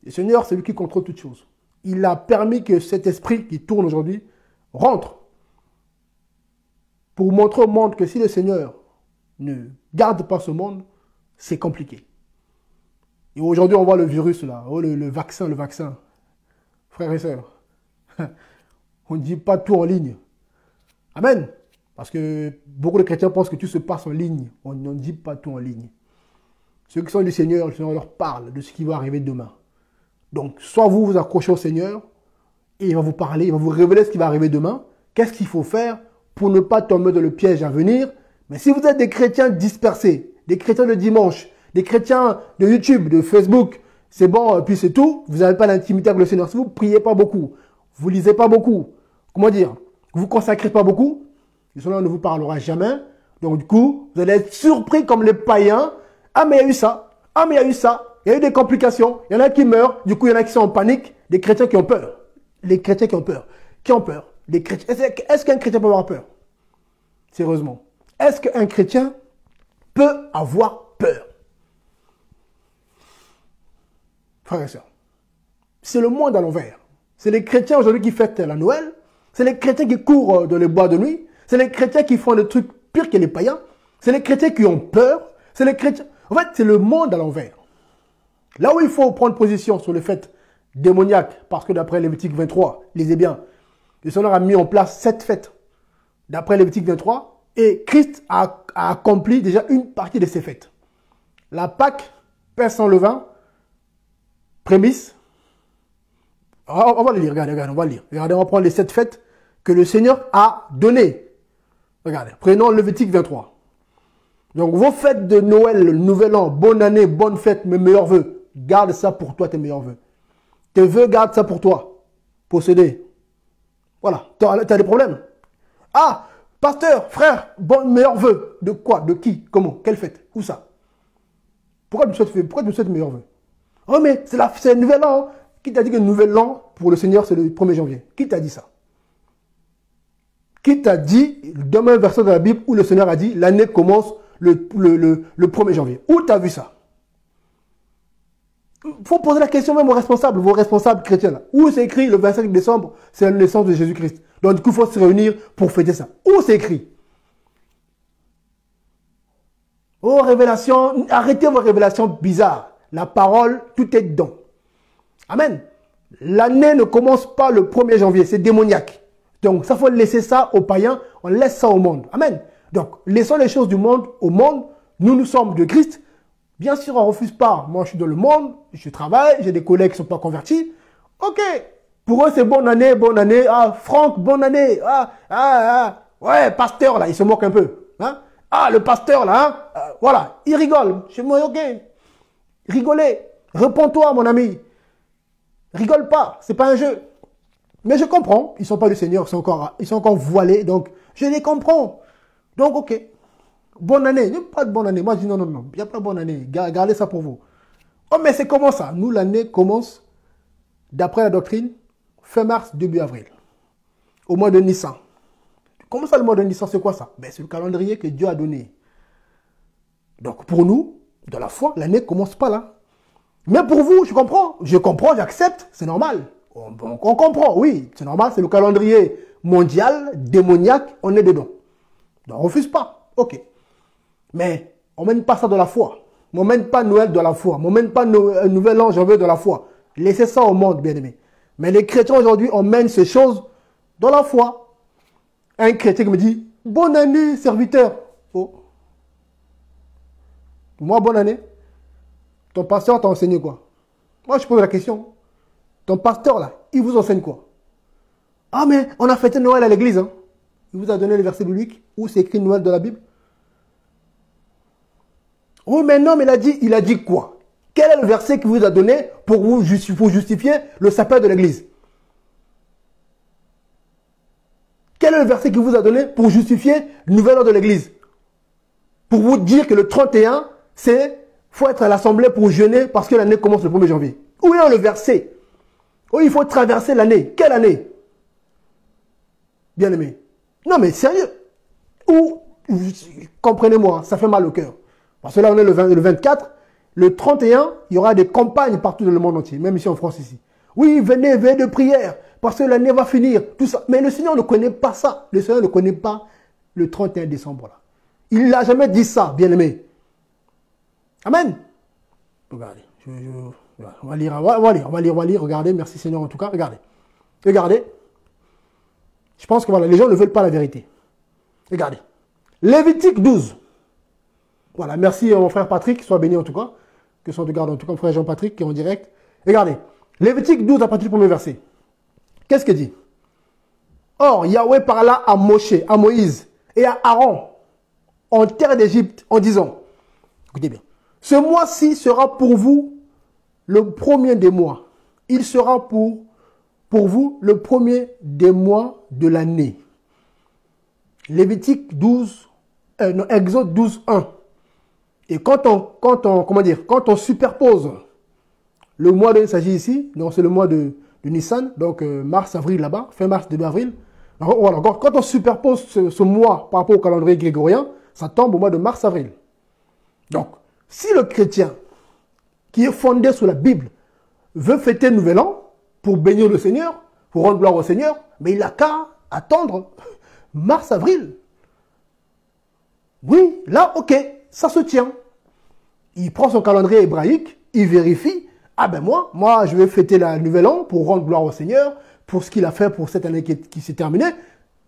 Le Seigneur, c'est lui qui contrôle toutes choses. Il a permis que cet esprit qui tourne aujourd'hui rentre pour montrer au monde que si le Seigneur ne garde pas ce monde, c'est compliqué. Et aujourd'hui, on voit le virus là, oh, le vaccin. Frères et sœurs, on ne dit pas tout en ligne. Amen. Parce que beaucoup de chrétiens pensent que tout se passe en ligne. On ne dit pas tout en ligne. Ceux qui sont du Seigneur, le Seigneur leur parle de ce qui va arriver demain. Donc, soit vous vous accrochez au Seigneur, et il va vous parler, il va vous révéler ce qui va arriver demain. Qu'est-ce qu'il faut faire pour ne pas tomber dans le piège à venir? Mais si vous êtes des chrétiens dispersés, des chrétiens de dimanche, des chrétiens de YouTube, de Facebook, c'est bon, et puis c'est tout, vous n'avez pas l'intimité avec le Seigneur. Si vous ne priez pas beaucoup, vous ne lisez pas beaucoup, comment dire, vous ne consacrez pas beaucoup, le Seigneur ne vous parlera jamais. Donc du coup, vous allez être surpris comme les païens. Ah mais il y a eu ça. Ah mais il y a eu ça. Il y a eu des complications. Il y en a qui meurent. Du coup, il y en a qui sont en panique. Des chrétiens qui ont peur. Les chrétiens qui ont peur. Qui ont peur? Les chrétiens. Est-ce qu'un chrétien peut avoir peur? Sérieusement. Est-ce qu'un chrétien peut avoir peur? frères et sœurs. C'est le monde à l'envers. C'est les chrétiens aujourd'hui qui fêtent la Noël. C'est les chrétiens qui courent dans les bois de nuit. C'est les chrétiens qui font des trucs pires que les païens. C'est les chrétiens qui ont peur. C'est les chrétiens... En fait, c'est le monde à l'envers. Là où il faut prendre position sur le fait démoniaque, parce que d'après Lévitique 23, lisez bien, le Seigneur a mis en place 7 fêtes. D'après Lévitique 23, et Christ a accompli déjà une partie de ces fêtes. La Pâque, pain sans levain, prémices. On va le lire, regardez, on va le lire. Regardez, on va prendre les 7 fêtes que le Seigneur a données. Regardez, prenons Lévitique 23. Donc, vos fêtes de Noël, le Nouvel An, bonne année, bonne fête, mes meilleurs vœux. Garde ça pour toi, tes meilleurs vœux. Tes vœux, garde ça pour toi. Posséder. Voilà. Tu as des problèmes. Ah, pasteur, frère, bon, meilleurs vœux. De quoi? De qui? Comment? Quelle fête? Où ça? Pourquoi tu me souhaites meilleurs vœux? Oh, mais c'est le Nouvel An. Qui t'a dit que le Nouvel An, pour le Seigneur, c'est le 1er janvier? Qui t'a dit ça? Qui t'a dit, donne-moi un verset de la Bible où le Seigneur a dit, l'année commence le 1er janvier. Où tu as vu ça? Il faut poser la question même aux responsables, vos responsables chrétiens. Là. Où c'est écrit le 25 décembre, c'est la naissance de Jésus-Christ. Donc du coup, il faut se réunir pour fêter ça. Où c'est écrit? Oh, révélation, arrêtez vos révélations bizarres. La parole, tout est dedans. Amen. L'année ne commence pas le 1er janvier, c'est démoniaque. Donc ça, faut laisser ça aux païens, on laisse ça au monde. Amen. Donc, laissons les choses du monde au monde. Nous sommes de Christ. Bien sûr, on ne refuse pas. Moi, je suis dans le monde, je travaille, j'ai des collègues qui ne sont pas convertis. Ok. Pour eux, c'est bonne année, bonne année. Ah, Franck, bonne année. Ouais, pasteur, là, il se moque un peu. Hein? Ah, le pasteur, là, hein? Voilà, il rigole. Je me dis, ok. Rigolez. Réponds-toi, mon ami. Rigole pas, c'est pas un jeu. Mais je comprends. Ils ne sont pas du Seigneur, ils sont encore voilés. Donc, je les comprends. Donc, ok. Bonne année. Il n'y a pas de bonne année. Moi, je dis non. Il n'y a pas de bonne année. Gardez ça pour vous. Oh, mais c'est comment ça? Nous, l'année commence, d'après la doctrine, fin mars, début avril. Au mois de Nissan. Comment ça, le mois de Nissan, c'est quoi ça? Ben, c'est le calendrier que Dieu a donné. Donc, pour nous, dans la foi, l'année ne commence pas là. Mais pour vous, je comprends. Je comprends, j'accepte. C'est normal. On comprend, oui. C'est normal. C'est le calendrier mondial, démoniaque. On est dedans. Donc, on ne refuse pas. Ok. Mais on ne mène pas ça de la foi. On ne mène pas Noël de la foi. On ne mène pas Nouvel An, janvier de la foi. Laissez ça au monde, bien aimé. Mais les chrétiens aujourd'hui, on mène ces choses dans la foi. Un chrétien qui me dit, bonne année, serviteur. Oh. Moi, bonne année. Ton pasteur t'a enseigné quoi? Moi, je pose la question. Ton pasteur, là, il vous enseigne quoi? Ah, mais on a fêté Noël à l'église, hein. Il vous a donné le verset biblique où c'est écrit Noël dans la Bible. Oui, mais non, mais il a dit quoi? Quel est le verset qu'il vous a donné pour justifier le sapin de l'église? Quel est le verset qu'il vous a donné pour justifier le nouvel an de l'église? Pour vous dire que le 31, faut être à l'assemblée pour jeûner parce que l'année commence le 1er janvier. Où est le verset? Oh, il faut traverser l'année. Quelle année? Bien aimé. Non, mais sérieux. Comprenez-moi, ça fait mal au cœur. Parce que là, on est le 24. Le 31, il y aura des campagnes partout dans le monde entier, même ici en France, ici. Oui, venez de prière, parce que l'année va finir, tout ça. Mais le Seigneur ne connaît pas ça. Le Seigneur ne connaît pas le 31 décembre, là. Il n'a jamais dit ça, bien aimé. Amen. Regardez. On va lire, regardez, merci Seigneur en tout cas, regardez. Regardez. Je pense que voilà, les gens ne veulent pas la vérité. Regardez. Lévitique 12. Voilà, merci à mon frère Patrick, soit béni en tout cas. Que son te garde en tout cas, mon frère Jean-Patrick qui est en direct. Regardez. Lévitique 12 à partir du premier verset. Qu'est-ce qu'il dit? Or, Yahweh parla à Moshe, à Moïse et à Aaron en terre d'Égypte en disant, écoutez bien, ce mois-ci sera pour vous le premier des mois. Il sera pour vous le premier des mois de l'année. Lévitique 12, Exode 12, 1. Et quand on superpose le mois il s'agit ici, donc c'est le mois de Nissan, donc mars, avril là-bas, fin mars, début avril. Alors, voilà, quand on superpose ce mois par rapport au calendrier grégorien, ça tombe au mois de mars, avril. Donc, si le chrétien qui est fondé sur la Bible veut fêter le nouvel an pour bénir le Seigneur, pour rendre gloire au Seigneur, mais il n'a qu'à attendre mars, avril. Oui, là, ok, ça se tient. Il prend son calendrier hébraïque, il vérifie. Ah ben moi, je vais fêter le nouvel an pour rendre gloire au Seigneur, pour ce qu'il a fait pour cette année qui s'est terminée.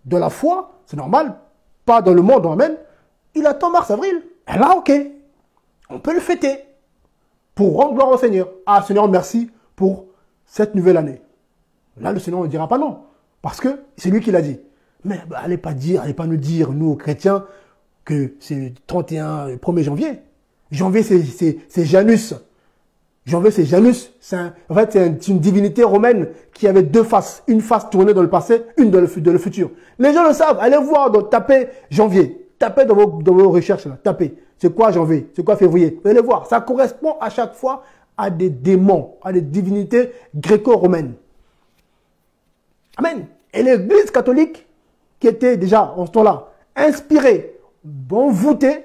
De la foi, c'est normal, pas dans le monde, amen. Il attend mars, avril. Et là, ok, on peut le fêter pour rendre gloire au Seigneur. Ah, Seigneur, merci pour cette nouvelle année. Là, le Seigneur ne dira pas non, parce que c'est lui qui l'a dit. Mais bah, allez pas nous dire, nous, chrétiens, que c'est 31, 1er janvier. Janvier, c'est Janus. Janvier, c'est Janus. En fait, c'est une divinité romaine qui avait deux faces. Une face tournée dans le passé, une dans le futur. Les gens le savent. Allez voir, donc, tapez janvier. Tapez dans vos recherches, là. Tapez. C'est quoi janvier? C'est quoi février? Vous allez voir. Ça correspond à chaque fois à des démons, à des divinités gréco-romaines. Amen. Et l'église catholique, qui était déjà, en ce temps-là, inspirée, envoûtée,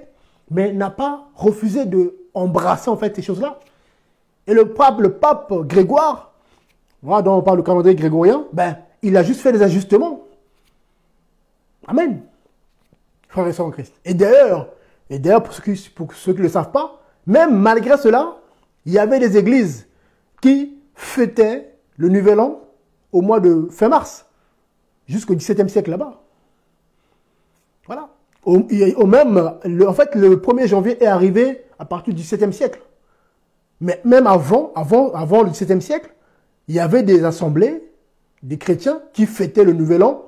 mais n'a pas refusé d'embrasser, en fait, ces choses-là. Et le pape Grégoire, voilà, dont on parle du calendrier grégorien, ben, il a juste fait des ajustements. Amen. Frères et sœurs en Christ. Et d'ailleurs, pour ceux qui ne le savent pas, même malgré cela, il y avait des églises qui fêtaient le Nouvel An au mois de fin mars, jusqu'au XVIIe siècle là-bas. Voilà. En fait, le 1er janvier est arrivé à partir du XVIIe siècle. Mais même avant le XVIIe siècle, il y avait des assemblées, des chrétiens qui fêtaient le Nouvel An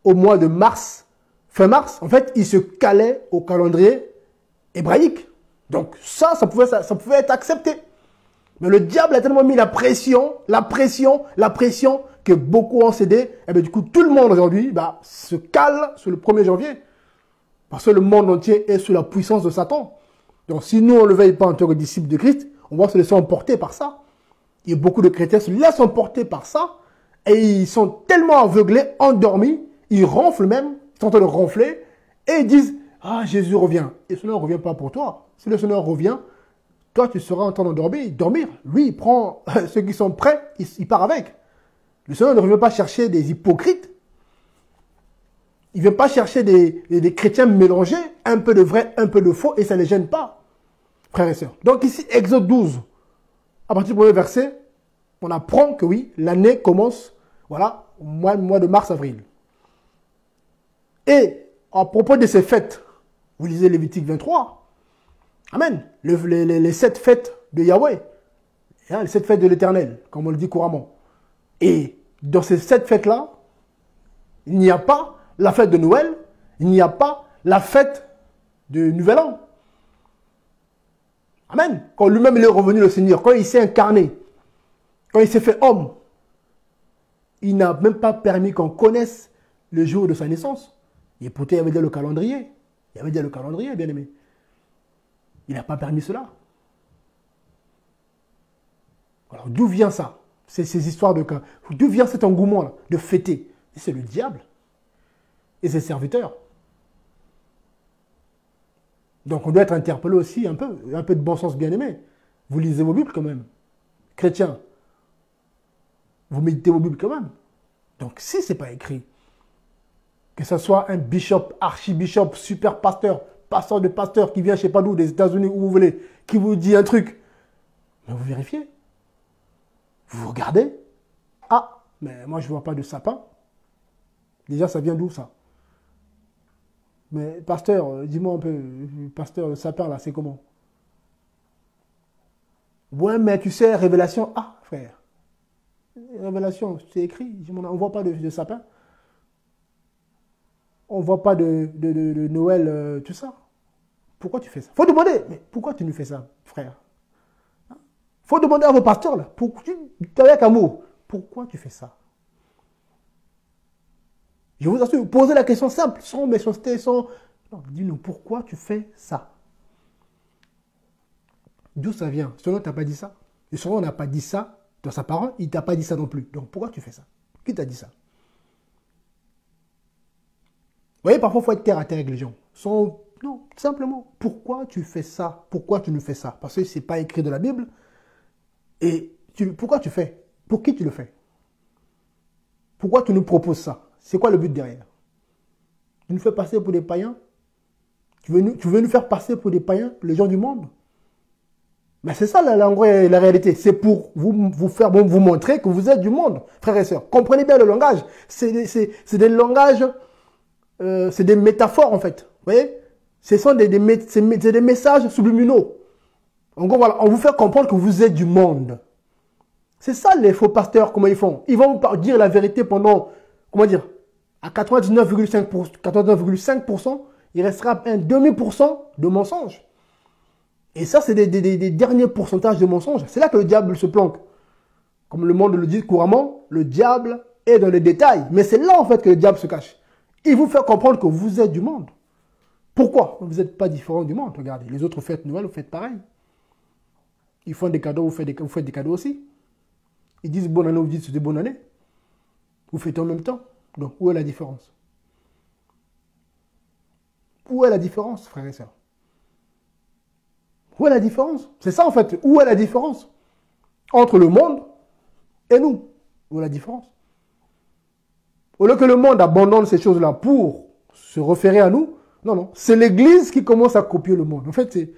au mois de mars, fin mars. En fait, ils se calaient au calendrier hébraïque. Donc ça pouvait être accepté. Mais le diable a tellement mis la pression, que beaucoup ont cédé. Et bien du coup, tout le monde aujourd'hui se cale sur le 1er janvier. Parce que le monde entier est sous la puissance de Satan. Donc si nous, on ne le veille pas en tant que disciples de Christ, on va se laisser emporter par ça. Et beaucoup de chrétiens se laissent emporter par ça. Et ils sont tellement aveuglés, endormis, ils ronflent même, ils sont en train de ronfler. Et ils disent, ah, Jésus revient. Et le Seigneur ne revient pas pour toi. Si le Seigneur revient, toi, tu seras en train de dormir. Lui, il prend ceux qui sont prêts, il part avec. Le Seigneur ne revient pas chercher des hypocrites. Il ne vient pas chercher des chrétiens mélangés, un peu de vrai, un peu de faux, et ça ne les gêne pas, frères et sœurs. Donc ici, Exode 12, à partir du premier verset, on apprend que oui, l'année commence, voilà, au mois de mars-avril. Et à propos de ces fêtes, vous lisez Lévitique 23, amen, les 7 fêtes de Yahweh, les 7 fêtes de l'Éternel, comme on le dit couramment. Et dans ces 7 fêtes-là, il n'y a pas la fête de Noël, il n'y a pas la fête de Nouvel An. Amen. Quand lui-même il est revenu le Seigneur, quand il s'est incarné, quand il s'est fait homme, il n'a même pas permis qu'on connaisse le jour de sa naissance. Et pourtant, il avait déjà le calendrier. Il avait déjà le calendrier, bien aimé. Il n'a pas permis cela. Alors, d'où vient ça? Ces histoires de cas. D'où vient cet engouement-là de fêter? C'est le diable et ses serviteurs. Donc, on doit être interpellé aussi un peu de bon sens, bien aimé. Vous lisez vos Bibles quand même. Chrétiens, vous méditez vos Bibles quand même. Donc, si ce n'est pas écrit, que ce soit un bishop, archibishop, super pasteur, pasteur de pasteur qui vient, je ne sais pas d'où, des États-Unis, où vous voulez, qui vous dit un truc, mais vous vérifiez. Vous regardez. Ah, mais moi, je ne vois pas de sapin. Déjà, ça vient d'où, ça? Mais pasteur, dis-moi un peu, pasteur, le sapin, là, c'est comment? Ouais, mais tu sais, révélation. Ah, frère. Révélation, c'est écrit. On ne voit pas de sapin. On ne voit pas de Noël, tout ça. Pourquoi tu fais ça? Faut demander. Mais pourquoi tu nous fais ça, frère? Faut demander à vos pasteurs, là. Avec amour. Pourquoi tu fais ça? Je vous assure, posez la question simple, sans méchanceté, sans... Non, dis-nous, pourquoi tu fais ça? D'où ça vient? Le Seigneur t'a pas dit ça. Le Seigneur n'a pas dit ça dans sa parole, il t'a pas dit ça non plus. Donc pourquoi tu fais ça? Qui t'a dit ça? Vous voyez, parfois, il faut être terre à terre avec les gens. Non, simplement, pourquoi tu fais ça? Pourquoi tu nous fais ça? Parce que ce n'est pas écrit dans la Bible. Et Pourquoi tu fais? Pour qui tu le fais? Pourquoi tu nous proposes ça? C'est quoi le but derrière? Tu nous fais passer pour des païens? Tu veux nous faire passer pour des païens, les gens du monde? Mais c'est ça la réalité. C'est pour vous montrer que vous êtes du monde, frères et sœurs. Comprenez bien le langage. C'est des langages, c'est des métaphores en fait. Vous voyez? Ce sont des messages subliminaux. En gros, voilà, on vous fait comprendre que vous êtes du monde. C'est ça les faux pasteurs, comment ils font. Ils vont vous dire la vérité pendant, comment dire, à 99,5%, il restera un demi% de mensonges. Et ça, c'est des derniers pourcentages de mensonges. C'est là que le diable se planque. Comme le monde le dit couramment, le diable est dans les détails. Mais c'est là, en fait, que le diable se cache. Il vous fait comprendre que vous êtes du monde. Pourquoi? Vous n'êtes pas différent du monde. Regardez, les autres fêtes nouvelles, vous faites pareil. Ils font des cadeaux, vous faites des cadeaux aussi. Ils disent bonne année, vous dites c'était bonne année. Vous faites en même temps. Donc, où est la différence? Où est la différence, frères et sœurs? Où est la différence? C'est ça en fait. Où est la différence entre le monde et nous? Où est la différence? Au lieu que le monde abandonne ces choses-là pour se référer à nous, non, non. C'est l'Église qui commence à copier le monde. En fait, c'est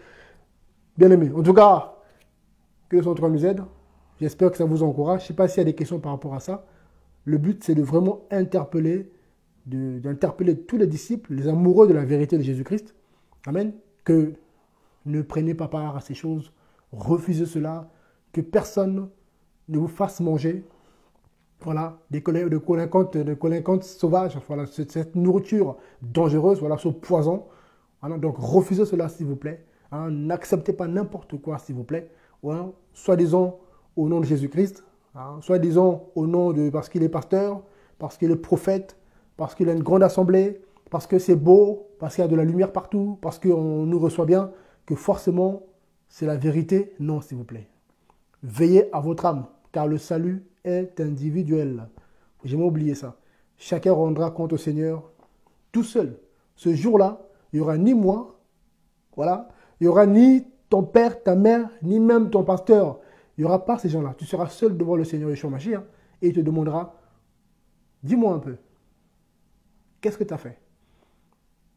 bien aimé. En tout cas, que le Saint-Esprit nous aide. J'espère que ça vous encourage. Je ne sais pas s'il y a des questions par rapport à ça. Le but, c'est de vraiment d'interpeller tous les disciples, les amoureux de la vérité de Jésus-Christ. Amen. Que ne prenez pas part à ces choses, refusez cela, que personne ne vous fasse manger, voilà, des colinquantes sauvages, voilà, cette nourriture dangereuse, voilà, ce poison. Voilà, donc refusez cela s'il vous plaît. Hein, n'acceptez pas n'importe quoi s'il vous plaît. Voilà, soi-disant au nom de Jésus-Christ, hein, soi-disant au nom de parce qu'il est pasteur, parce qu'il est prophète, parce qu'il a une grande assemblée, parce que c'est beau, parce qu'il y a de la lumière partout, parce qu'on nous reçoit bien. Que forcément, c'est la vérité? Non, s'il vous plaît. Veillez à votre âme, car le salut est individuel. J'ai jamais oublié ça. Chacun rendra compte au Seigneur tout seul. Ce jour-là, il n'y aura ni moi, voilà, il n'y aura ni ton père, ta mère, ni même ton pasteur. Il n'y aura pas ces gens-là. Tu seras seul devant le Seigneur Yeshua Mashiach et il te demandera, dis-moi un peu, qu'est-ce que tu as fait?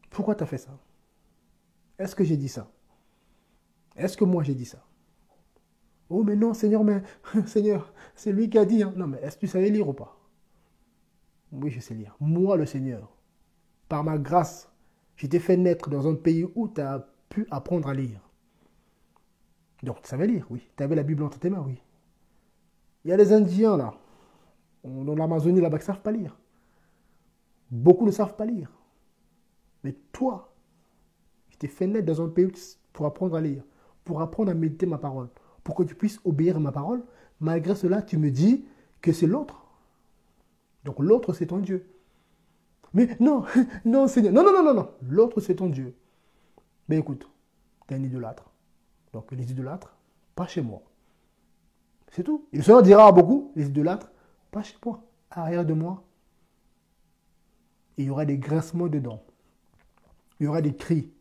Pourquoi tu as fait ça? Est-ce que j'ai dit ça? Est-ce que moi j'ai dit ça? Oh mais non Seigneur, Seigneur, c'est lui qui a dit. Hein. Non mais est-ce que tu savais lire ou pas? Oui, je sais lire. Moi le Seigneur, par ma grâce, je t'ai fait naître dans un pays où tu as pu apprendre à lire. Donc tu savais lire, oui. Tu avais la Bible entre tes mains, oui. Il y a des Indiens là, dans l'Amazonie là-bas qui ne savent pas lire. Beaucoup ne savent pas lire. Mais toi, je t'ai fait naître dans un pays pour apprendre à lire, pour apprendre à méditer ma parole, pour que tu puisses obéir à ma parole. Malgré cela, tu me dis que c'est l'autre. Donc l'autre, c'est ton Dieu. Mais non, non Seigneur, non, non, non, non, non. L'autre, c'est ton Dieu. Mais écoute, tu es un idolâtre. Donc les idolâtres, pas chez moi. C'est tout. Et le Seigneur dira à beaucoup, les idolâtres, pas chez moi. Arrière de moi, il y aura des grincements de dents. Il y aura des cris.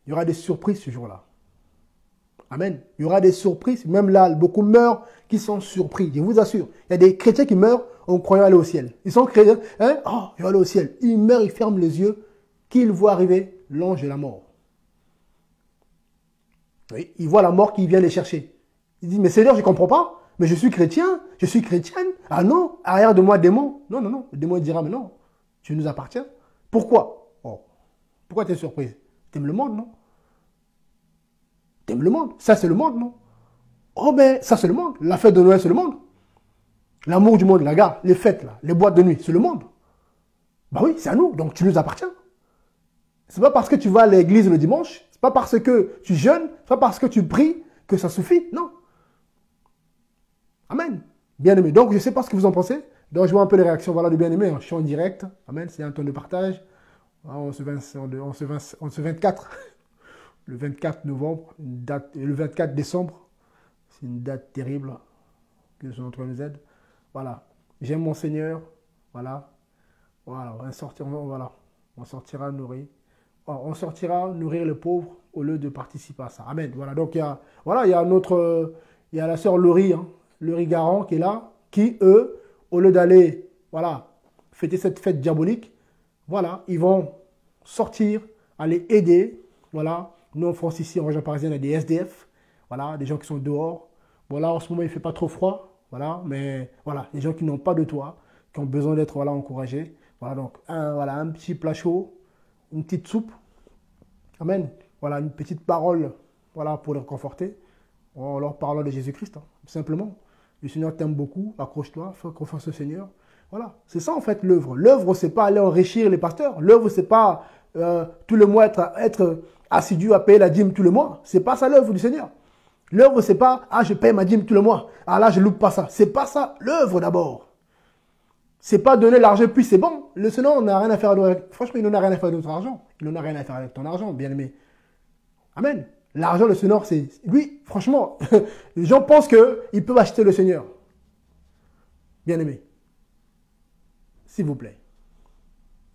Il y aura des surprises ce jour-là. Amen. Il y aura des surprises. Même là, beaucoup meurent qui sont surpris. Je vous assure. Il y a des chrétiens qui meurent en croyant aller au ciel. Ils sont chrétiens. Hein? Oh, je vais aller au ciel. Ils meurent, ils ferment les yeux. Qu'ils voient arriver l'ange de la mort. Oui, ils voient la mort qui vient les chercher. Ils disent, mais Seigneur, je ne comprends pas. Mais je suis chrétien. Je suis chrétienne. Ah non, arrière de moi, démon. Non, non, non. Le démon dira, mais non. Tu nous appartiens. Pourquoi? Oh. Pourquoi tu es surprise? Tu aimes le monde, non? T'aimes le monde. Ça, c'est le monde, non? Oh, ben, ça, c'est le monde. La fête de Noël, c'est le monde. L'amour du monde, la gare, les fêtes, là, les boîtes de nuit, c'est le monde. Bah oui, c'est à nous. Donc, tu nous appartiens. C'est pas parce que tu vas à l'église le dimanche, c'est pas parce que tu jeûnes, c'est pas parce que tu pries que ça suffit. Non. Amen. Bien-aimé. Donc, je sais pas ce que vous en pensez. Donc, je vois un peu les réactions. Voilà, de bien-aimé. Je suis en direct. Amen. C'est un temps de partage. On se 24. Le 24 novembre, une date, et le 24 décembre, c'est une date terrible que son entre nous aide. Voilà, j'aime mon Seigneur, voilà, voilà, on sortira nourrir, on sortira nourrir les pauvres au lieu de participer à ça. Amen. Voilà, donc il y a la sœur Laurie, hein, le Rigaran qui est là, qui, eux, au lieu d'aller, voilà, fêter cette fête diabolique, voilà, ils vont sortir, aller aider, voilà. Nous, en France, ici, en région parisienne, il y a des SDF, voilà, des gens qui sont dehors. Bon, là, en ce moment, il ne fait pas trop froid, voilà, mais voilà, des gens qui n'ont pas de toit, qui ont besoin d'être, voilà, encouragés. Voilà, donc, un petit plat chaud, une petite soupe, amen. Voilà, une petite parole, voilà, pour les réconforter, en leur parlant de Jésus-Christ, hein, simplement. Le Seigneur t'aime beaucoup, accroche-toi, fais confiance au Seigneur. Voilà, c'est ça en fait l'œuvre. L'œuvre, c'est pas aller enrichir les pasteurs. L'œuvre, c'est pas tout le mois être assidu à payer la dîme tout le mois. C'est pas ça l'œuvre du Seigneur. L'œuvre, c'est pas, ah, je paye ma dîme tout le mois. Ah là, je loupe pas ça. C'est pas ça l'œuvre d'abord. C'est pas donner l'argent, puis c'est bon. Le Seigneur n'a rien à faire avec. Franchement, il n'en a rien à faire avec notre argent. Il n'en a rien à faire avec ton argent, bien aimé. Amen. L'argent, le Seigneur, c'est... Lui, franchement, les gens pensent qu'ils peuvent acheter le Seigneur. Bien aimé. S'il vous plaît.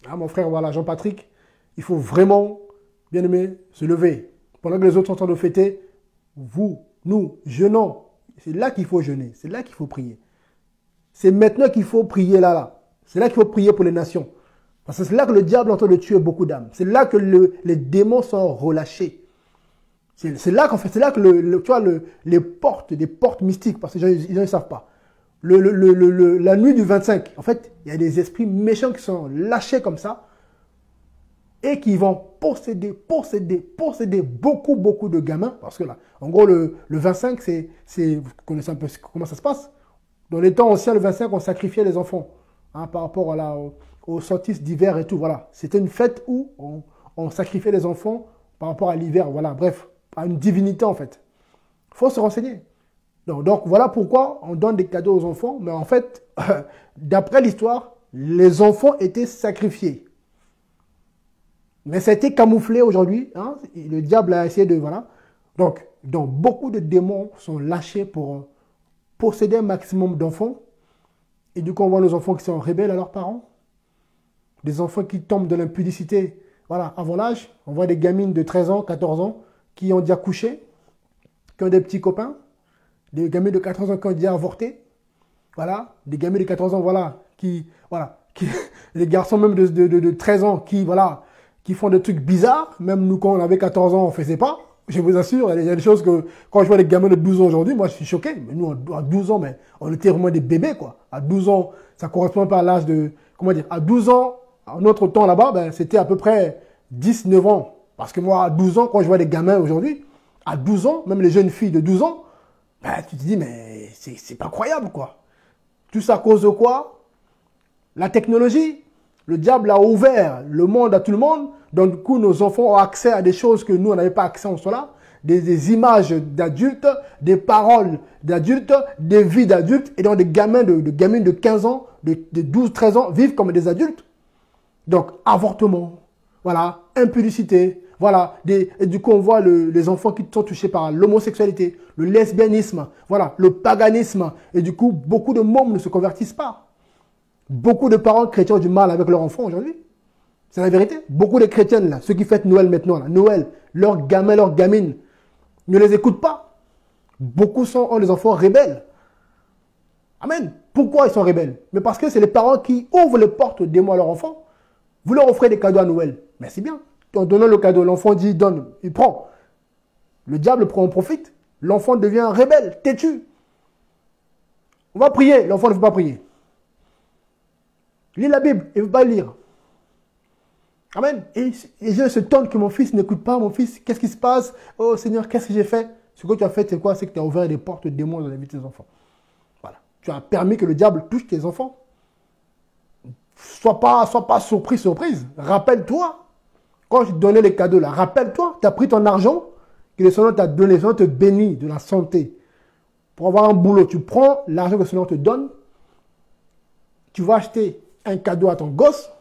Ah, mon frère, voilà, Jean-Patrick, il faut vraiment, bien aimé, se lever. Pendant que les autres sont en train de fêter, vous, nous, jeûnons. C'est là qu'il faut jeûner. C'est là qu'il faut prier. C'est maintenant qu'il faut prier là. C'est là qu'il faut prier pour les nations. Parce que c'est là que le diable est en train de tuer beaucoup d'âmes. C'est là que les démons sont relâchés. C'est là qu'en fait, c'est là que tu vois, les portes, des portes mystiques, parce que les gens ne savent pas. La nuit du 25, en fait, il y a des esprits méchants qui sont lâchés comme ça et qui vont posséder beaucoup de gamins. Parce que là, en gros, le 25, vous connaissez un peu comment ça se passe. Dans les temps anciens, le 25, on sacrifiait les enfants hein, par rapport aux solstices d'hiver et tout. Voilà. C'était une fête où on sacrifiait les enfants par rapport à l'hiver. Voilà, bref, à une divinité en fait. Il faut se renseigner. Donc voilà pourquoi on donne des cadeaux aux enfants. Mais en fait, d'après l'histoire, les enfants étaient sacrifiés. Mais ça a été camouflé aujourd'hui. Hein, le diable a essayé de... Voilà. Donc beaucoup de démons sont lâchés pour posséder un maximum d'enfants. Et du coup, on voit nos enfants qui sont rebelles à leurs parents. Des enfants qui tombent de l'impudicité voilà, avant l'âge. On voit des gamines de 13 ans, 14 ans qui ont déjà couché, qui ont des petits copains. Des gamins de 14 ans qui ont déjà avorté. Voilà. Des gamins de 14 ans, voilà, les garçons même de 13 ans qui font des trucs bizarres. Même nous, quand on avait 14 ans, on ne faisait pas. Je vous assure, il y a des choses que, quand je vois les gamins de 12 ans aujourd'hui, moi, je suis choqué. Mais nous, à 12 ans, mais on était vraiment des bébés, quoi. À 12 ans, ça ne correspond pas à l'âge de, comment dire, à 12 ans, à notre temps là-bas, ben, c'était à peu près 10, 9 ans. Parce que moi, à 12 ans, quand je vois des gamins aujourd'hui, à 12 ans, même les jeunes filles de 12 ans, ben, tu te dis, mais c'est pas croyable, quoi. Tout ça à cause de quoi? La technologie. Le diable a ouvert le monde à tout le monde. Donc, du coup, nos enfants ont accès à des choses que nous, on n'avait pas accès en cela. Des images d'adultes, des paroles d'adultes, des vies d'adultes. Et donc, des gamins gamines de 15 ans, de 12, 13 ans vivent comme des adultes. Donc, avortement, voilà, impudicité, voilà. Et du coup, on voit les enfants qui sont touchés par l'homosexualité, le lesbianisme, voilà, le paganisme. Et du coup, beaucoup de mômes ne se convertissent pas. Beaucoup de parents chrétiens ont du mal avec leurs enfants aujourd'hui. C'est la vérité. Beaucoup de chrétiens, là, ceux qui fêtent Noël maintenant, là, Noël, leurs gamins, leurs gamines, ne les écoutent pas. Beaucoup ont des enfants rebelles. Amen. Pourquoi ils sont rebelles? Mais parce que c'est les parents qui ouvrent les portes des mots à leurs enfants. Vous leur offrez des cadeaux à Noël. Mais c'est bien. En donnant le cadeau, l'enfant dit, donne, il prend. Le diable prend, en profite. L'enfant devient rebelle, têtu. On va prier, l'enfant ne veut pas prier. Lis la Bible, il ne veut pas lire. Amen. Et je se tente que mon fils n'écoute pas. Mon fils, qu'est-ce qui se passe? Oh Seigneur, qu'est-ce que j'ai fait? Ce que tu as fait, c'est quoi? C'est que tu as ouvert des portes de démons dans la vie de tes enfants. Voilà. Tu as permis que le diable touche tes enfants. Sois pas surprise. Rappelle-toi. Quand je te donnais les cadeaux là, rappelle-toi, tu as pris ton argent que le Seigneur t'a donné, le Seigneur te bénit de la santé. Pour avoir un boulot, tu prends l'argent que le Seigneur te donne, tu vas acheter un cadeau à ton gosse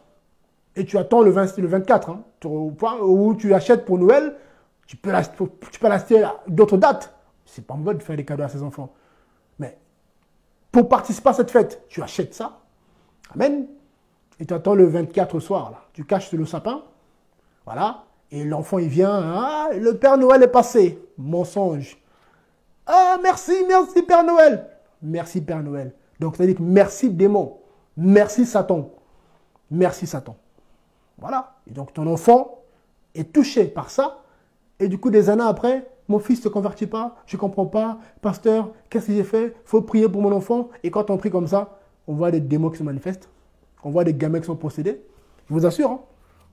et tu attends le 24, hein, où tu achètes pour Noël, tu peux l'acheter à d'autres dates. C'est pas mauvais de faire des cadeaux à ses enfants. Mais pour participer à cette fête, tu achètes ça. Amen. Et tu attends le 24 au soir. Là. Tu caches le sapin. Voilà. Et l'enfant, il vient. Ah, le Père Noël est passé. Mensonge. Ah, merci Père Noël. merci Père Noël. Donc, ça veut dire que merci démon, merci Satan, merci Satan. Voilà. Et donc, ton enfant est touché par ça. Et du coup, des années après, mon fils ne se convertit pas, je ne comprends pas. Pasteur, qu'est-ce que j'ai fait? Il faut prier pour mon enfant. Et quand on prie comme ça, on voit des démons qui se manifestent. On voit des gamins qui sont possédés. Je vous assure. Hein.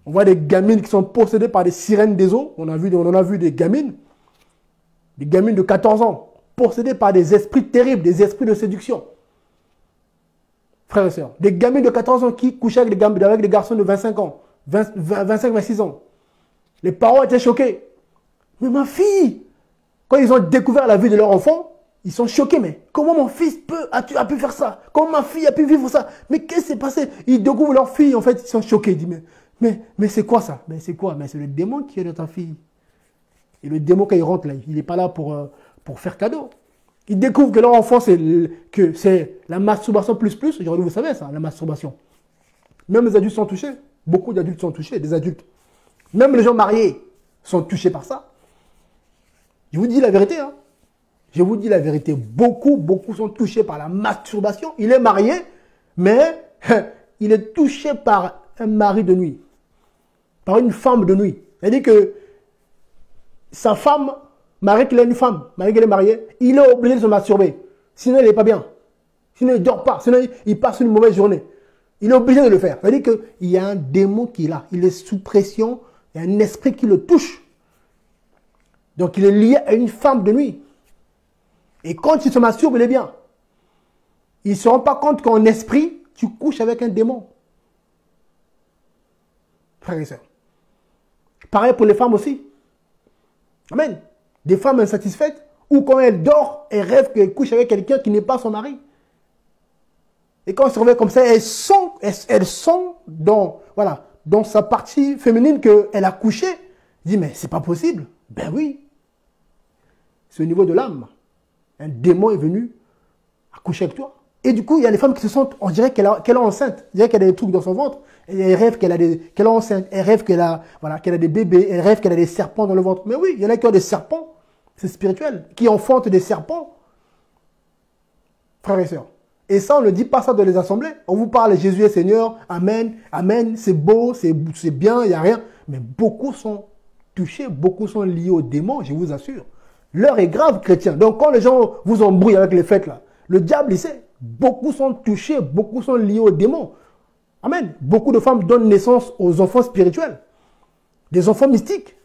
On voit des gamines qui sont possédées par des sirènes des eaux. On en a vu des gamines de 14 ans, possédées par des esprits terribles, des esprits de séduction. Frères et sœurs, des gamines de 14 ans qui couchaient avec des garçons de 25 ans, 25-26 ans. Les parents étaient choqués. Mais ma fille, quand ils ont découvert la vie de leur enfant, ils sont choqués. Mais comment mon fils a pu faire ça? Comment ma fille a pu vivre ça? Mais qu'est-ce qui s'est passé? Ils découvrent leur fille, en fait, ils sont choqués. Ils disent, mais c'est quoi ça? Mais c'est quoi? Mais c'est le démon qui est dans ta fille. Et le démon, quand il rentre là, il n'est pas là pour faire cadeau. Ils découvrent que leur enfant, c'est la masturbation plus. Aujourd'hui, vous savez ça, la masturbation. Même les adultes sont touchés. Beaucoup d'adultes sont touchés, des adultes. Même les gens mariés sont touchés par ça. Je vous dis la vérité. Hein. Je vous dis la vérité. Beaucoup sont touchés par la masturbation. Il est marié, mais il est touché par un mari de nuit. Par une femme de nuit. C'est-à-dire que sa femme, malgré qu'il ait une femme, malgré qu'il est marié, il est obligé de se masturber. Sinon, il n'est pas bien. Sinon, il ne dort pas. Sinon, il passe une mauvaise journée. Il est obligé de le faire. C'est-à-dire qu'il y a un démon qui est là. Il est sous pression. Il y a un esprit qui le touche. Donc, il est lié à une femme de nuit. Et quand il se masturbe, il est bien. Il ne se rend pas compte qu'en esprit, tu couches avec un démon. Frères et sœurs. Pareil pour les femmes aussi. Amen. Des femmes insatisfaites, ou quand elles dorment, elles rêvent qu'elles couchent avec quelqu'un qui n'est pas son mari. Et quand elles se réveillent comme ça, elles sont dans sa partie féminine qu'elle a couché. Elle dit, mais c'est pas possible. Ben oui. C'est au niveau de l'âme. Un démon est venu accoucher avec toi. Et du coup, il y a des femmes qui se sentent, on dirait qu'elle est enceinte. On dirait qu'elle a des trucs dans son ventre. Et elle rêve qu'elle est enceinte. Elle rêve qu'elle a des bébés. Elle rêve qu'elle a des serpents dans le ventre. Mais oui, il y en a qui ont des serpents. C'est spirituel. Qui enfantent des serpents. Frères et sœurs. Et ça, on ne dit pas ça dans les assemblées. On vous parle, Jésus est Seigneur. Amen. Amen. C'est beau. C'est bien. Il n'y a rien. Mais beaucoup sont touchés. Beaucoup sont liés aux démons, je vous assure. L'heure est grave, chrétien. Donc, quand les gens vous embrouillent avec les fêtes, là, le diable, il sait. Beaucoup sont touchés, beaucoup sont liés aux démons. Amen. Beaucoup de femmes donnent naissance aux enfants spirituels. Des enfants mystiques.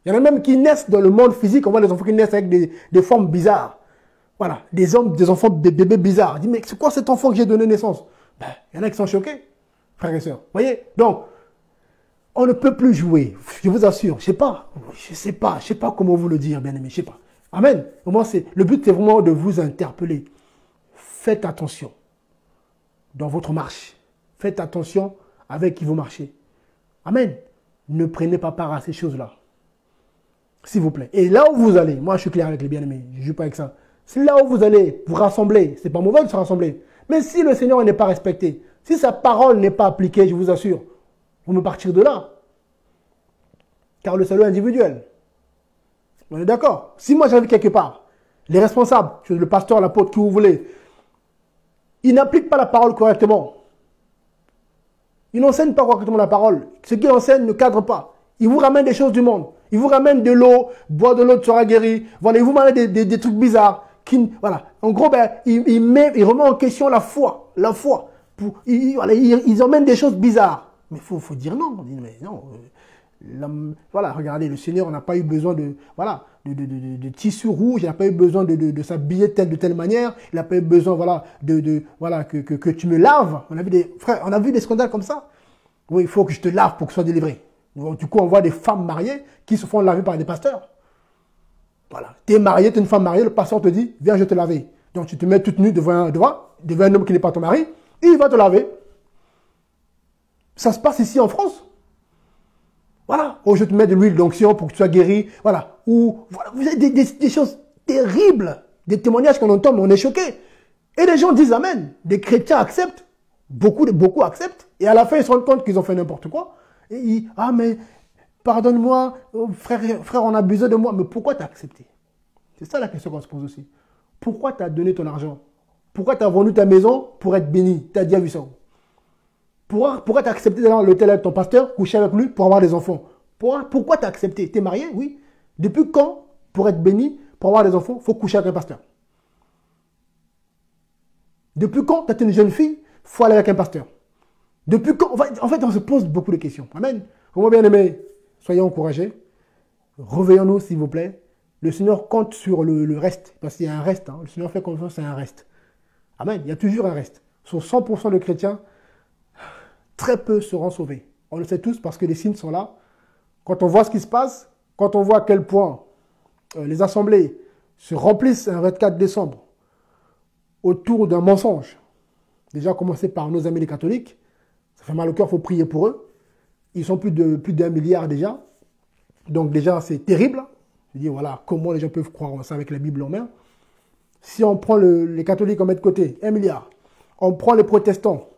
Il y en a même qui naissent dans le monde physique. On voit des enfants qui naissent avec des formes bizarres. Voilà. Des enfants, des bébés bizarres. On dit, mais c'est quoi cet enfant que j'ai donné naissance? Ben, il y en a qui sont choqués, frères et sœurs. Vous voyez? Donc, on ne peut plus jouer. Je vous assure. Je sais pas comment vous le dire, bien aimé. Je sais pas. Amen. Le but, c'est vraiment de vous interpeller. Faites attention dans votre marche. Faites attention avec qui vous marchez. Amen. Ne prenez pas part à ces choses-là. S'il vous plaît. Et là où vous allez, moi je suis clair avec les bien-aimés, je ne joue pas avec ça. C'est là où vous allez vous rassembler. Ce n'est pas mauvais de se rassembler. Mais si le Seigneur n'est pas respecté, si sa parole n'est pas appliquée, je vous assure, vous me partir de là. Car le salut est individuel. On est d'accord. Si moi j'arrive quelque part, les responsables, le pasteur, l'apôtre, qui vous voulez, ils n'appliquent pas la parole correctement. Ils n'enseignent pas correctement la parole. Ce qu'ils enseignent ne cadre pas. Ils vous ramènent des choses du monde. Ils vous ramènent de l'eau, boire de l'eau, tu seras guéri. Voilà, ils vous ramènent des trucs bizarres. Voilà. En gros, ils remettent en question la foi. La foi. Ils emmènent des choses bizarres. Mais il faut dire non. On dit, mais non. Voilà, regardez, le Seigneur n'a pas eu besoin de tissu rouge, il n'a pas eu besoin de s'habiller de telle manière, il n'a pas eu besoin que tu me laves. On a vu des scandales comme ça. Oui, il faut que je te lave pour que tu sois délivré. Du coup, on voit des femmes mariées qui se font laver par des pasteurs. Voilà, tu es marié, tu es une femme mariée, le pasteur te dit, viens, je vais te laver. Donc tu te mets toute nue devant un homme qui n'est pas ton mari, et il va te laver. Ça se passe ici en France. Voilà. Oh, je te mets de l'huile d'onction pour que tu sois guéri. Voilà. Ou, voilà. Vous avez des choses terribles. Des témoignages qu'on entend, mais on est choqués. Et les gens disent Amen. Des chrétiens acceptent. Beaucoup acceptent. Et à la fin, ils se rendent compte qu'ils ont fait n'importe quoi. Et mais, pardonne-moi, frère, on a abusé de moi. Mais pourquoi tu as accepté? C'est ça la question qu'on se pose aussi. Pourquoi tu as donné ton argent? Pourquoi tu as vendu ta maison pour être béni? Tu as déjà vu ça? Pourquoi tu as accepté d'aller dans l'hôtel avec ton pasteur, coucher avec lui pour avoir des enfants? Pourquoi tu as accepté? Tu es marié? Oui. Depuis quand, pour être béni, pour avoir des enfants, il faut coucher avec un pasteur? Depuis quand, tu es une jeune fille, il faut aller avec un pasteur? Depuis quand? En fait, on se pose beaucoup de questions. Amen. Comment bien aimé, soyez encouragés. Réveillons-nous, s'il vous plaît. Le Seigneur compte sur le reste. Parce qu'il y a un reste. Hein. Le Seigneur fait confiance à un reste. Amen. Il y a toujours un reste. Sur 100% de chrétiens, très peu seront sauvés. On le sait tous parce que les signes sont là. Quand on voit ce qui se passe, quand on voit à quel point les assemblées se remplissent un 24 décembre autour d'un mensonge, déjà commencé par nos amis les catholiques, ça fait mal au cœur, il faut prier pour eux. Ils sont plus d'1 milliard déjà. Donc déjà, c'est terrible. Je dis, voilà, comment les gens peuvent croire en ça avec la Bible en main. Si on prend les catholiques, on met de côté 1 milliard. On prend les protestants.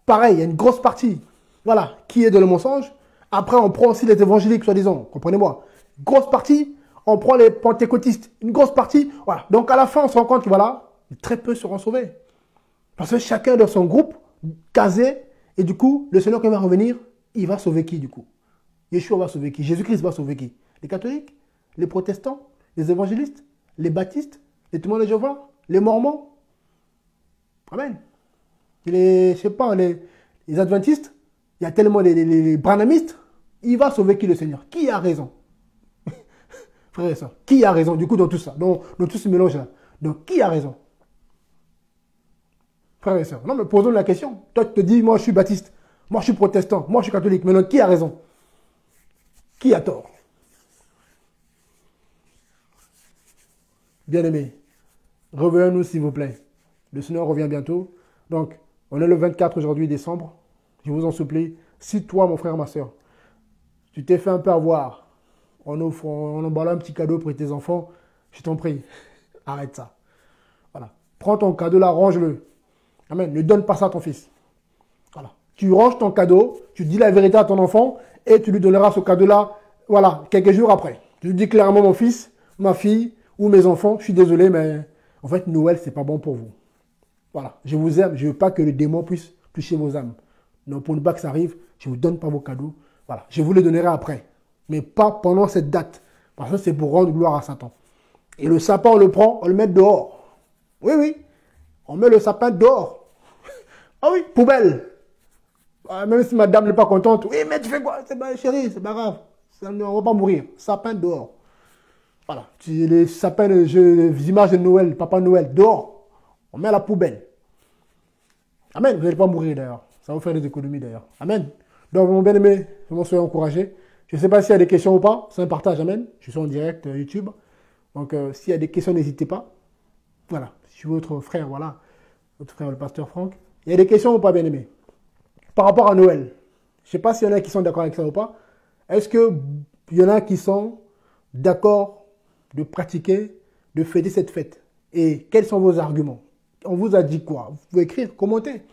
Pareil, il y a une grosse partie, voilà, qui est dans le mensonge. Après, on prend aussi les évangéliques, soi-disant, comprenez-moi. Grosse partie, on prend les pentecôtistes. Une grosse partie, voilà. Donc à la fin, on se rend compte que voilà, très peu seront sauvés. Parce que chacun dans son groupe, casé, et du coup, le Seigneur qui va revenir, il va sauver qui du coup? Yeshua va sauver qui? Jésus-Christ va sauver qui? Les catholiques? Les protestants? Les évangélistes? Les baptistes? Les témoins de Jéhovah? Les mormons? Amen. Je sais pas, les adventistes, il y a tellement les branhamistes, il va sauver qui le Seigneur? Qui a raison? Frère et soeur, qui a raison du coup dans tout ça, dans tout ce mélange-là? Donc qui a raison? Frère et soeur, non mais posons la question. Toi tu te dis, moi je suis baptiste, moi je suis protestant, moi je suis catholique, maintenant qui a raison? Qui a tort? Bien-aimés, revenons-nous s'il vous plaît. Le Seigneur revient bientôt. Donc, on est le 24 aujourd'hui décembre. Je vous en supplie, si toi, mon frère, ma soeur, tu t'es fait un peu avoir en emballant un petit cadeau pour tes enfants, je t'en prie, arrête ça. Voilà. Prends ton cadeau là, range-le. Amen. Ne donne pas ça à ton fils. Voilà. Tu ranges ton cadeau, tu dis la vérité à ton enfant et tu lui donneras ce cadeau-là, voilà, quelques jours après. Tu lui dis clairement, mon fils, ma fille ou mes enfants, je suis désolé, mais en fait, Noël, c'est pas bon pour vous. Voilà. Je vous aime, je ne veux pas que le démon puisse toucher vos âmes. Donc, pour ne pas que ça arrive, je ne vous donne pas vos cadeaux. Voilà. Je vous les donnerai après. Mais pas pendant cette date. Parce que c'est pour rendre gloire à Satan. Et le sapin, on le prend, on le met dehors. Oui, oui. On met le sapin dehors. Ah oui, poubelle. Même si madame n'est pas contente. Oui, mais tu fais quoi? C'est pas, chérie, c'est pas grave. On ne va pas mourir. Sapin dehors. Voilà. Les sapins, les images de Noël, Papa Noël, dehors. On met à la poubelle. Amen. Vous n'allez pas mourir d'ailleurs. Ça va vous faire des économies d'ailleurs. Amen. Donc, mon bien-aimé, vraiment soyez encouragés. Je ne sais pas s'il y a des questions ou pas. C'est un partage. Amen. Je suis en direct YouTube. Donc, s'il y a des questions, n'hésitez pas. Voilà. Je suis votre frère, voilà. Votre frère, le pasteur Franck. Il y a des questions ou pas, bien-aimé? Par rapport à Noël. Je ne sais pas s'il y en a qui sont d'accord avec ça ou pas. Est-ce qu'il y en a qui sont d'accord de pratiquer, de fêter cette fête? Et quels sont vos arguments? On vous a dit quoi? Vous pouvez écrire, commenter.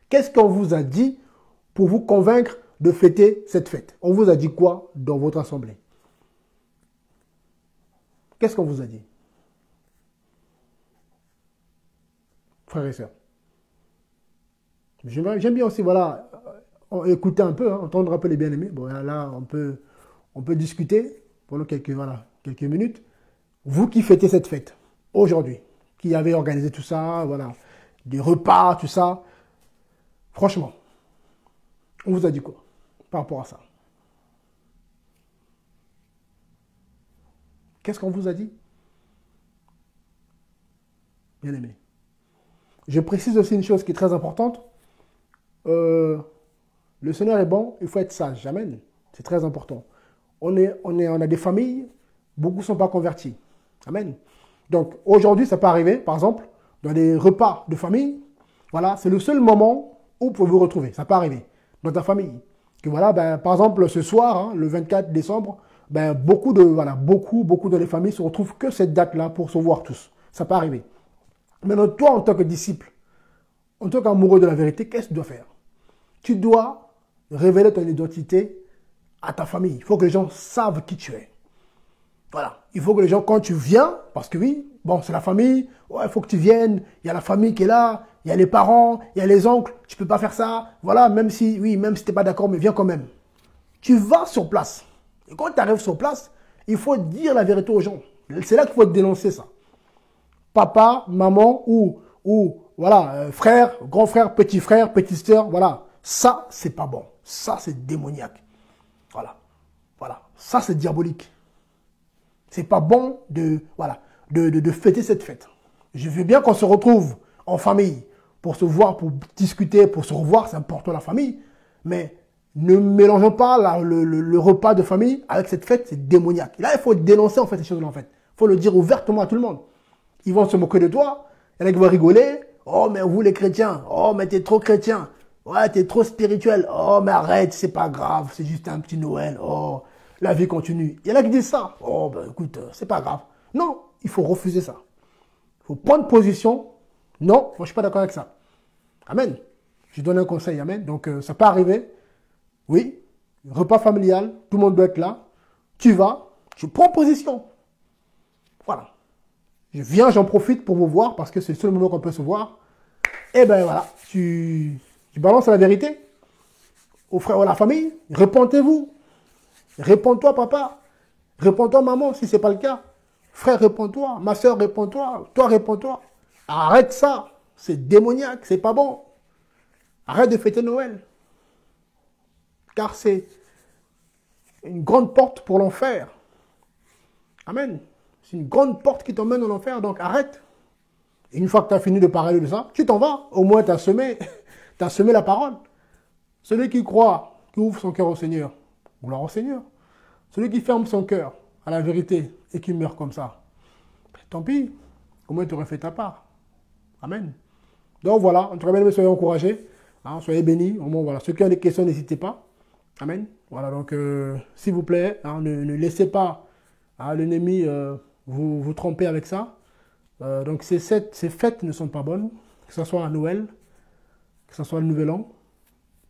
Qu'est-ce qu'on vous a dit pour vous convaincre de fêter cette fête? On vous a dit quoi dans votre assemblée? Qu'est-ce qu'on vous a dit? Frères et sœurs. J'aime bien aussi, voilà, écouter un peu, hein, entendre un peu les bien-aimés. Bon, là, on peut discuter pendant quelques minutes. Vous qui fêtez cette fête, aujourd'hui, qui avez organisé tout ça, voilà, des repas, tout ça, franchement, on vous a dit quoi par rapport à ça? Qu'est-ce qu'on vous a dit? Bien-aimés. Je précise aussi une chose qui est très importante. Le Seigneur est bon, il faut être sage. Amen. C'est très important. On a des familles, beaucoup ne sont pas convertis. Amen. Donc aujourd'hui, ça peut arriver, par exemple, dans des repas de famille. Voilà, c'est le seul moment où vous pouvez vous retrouver. Ça peut arriver dans ta famille. Que voilà, ben, par exemple, ce soir, hein, le 24 décembre, ben, beaucoup dans les familles se retrouvent que cette date-là pour se voir tous. Ça peut arriver. Maintenant, toi, en tant que disciple, en tant qu'amoureux de la vérité, qu'est-ce que tu dois faire? Tu dois révéler ton identité à ta famille. Il faut que les gens savent qui tu es. Voilà. Il faut que les gens, quand tu viens, parce que oui, bon, c'est la famille, ouais, il faut que tu viennes, il y a la famille qui est là, il y a les parents, il y a les oncles, tu peux pas faire ça. Voilà, même si, oui, même si t'es pas d'accord, mais viens quand même. Tu vas sur place. Et quand tu arrives sur place, il faut dire la vérité aux gens. C'est là qu'il faut dénoncer ça. Papa, maman ou voilà, frère, grand frère, petite sœur, voilà. Ça, c'est pas bon. Ça, c'est démoniaque. Voilà. Voilà. Ça, c'est diabolique. C'est pas bon voilà, de fêter cette fête. Je veux bien qu'on se retrouve en famille pour se voir, pour discuter, pour se revoir, c'est important la famille. Mais ne mélangeons pas le repas de famille avec cette fête, c'est démoniaque. Et là, il faut dénoncer en fait ces choses-là en fait. Il faut le dire ouvertement à tout le monde. Ils vont se moquer de toi, il y en a qui vont rigoler. Oh, mais vous les chrétiens, oh, mais t'es trop chrétien. Ouais, t'es trop spirituel. Oh, mais arrête, c'est pas grave, c'est juste un petit Noël. Oh, la vie continue. Il y en a qui disent ça. Oh, ben écoute, c'est pas grave. Non, il faut refuser ça. Il faut prendre position. Non, moi je suis pas d'accord avec ça. Amen. Je donne un conseil, amen. Donc ça peut arriver. Oui, repas familial, tout le monde doit être là. Tu vas, tu prends position. Voilà. Je viens, j'en profite pour vous voir parce que c'est le seul moment qu'on peut se voir. Et ben voilà, tu balances la vérité aux frères ou à la famille. Répondez-vous. Réponds-toi, papa. Réponds-toi, maman, si ce n'est pas le cas. Frère, réponds-toi. Ma soeur, réponds-toi. Toi, réponds-toi. Arrête ça. C'est démoniaque. C'est pas bon. Arrête de fêter Noël. Car c'est une grande porte pour l'enfer. Amen. C'est une grande porte qui t'emmène dans l'enfer. Donc arrête. Et une fois que tu as fini de parler de ça, tu t'en vas. Au moins, tu as semé la parole. Celui qui croit, qui ouvre son cœur au Seigneur, gloire au Seigneur. Celui qui ferme son cœur à la vérité et qui meurt comme ça, tant pis, au moins tu aurais fait ta part. Amen. Donc voilà, en tout cas, bien, soyez encouragés, hein, soyez bénis. Au moins, voilà. Ceux qui ont des questions, n'hésitez pas. Amen. Voilà, donc s'il vous plaît, hein, ne laissez pas hein, l'ennemi vous tromper avec ça. Donc ces fêtes ne sont pas bonnes, que ce soit à Noël, que ce soit le Nouvel An.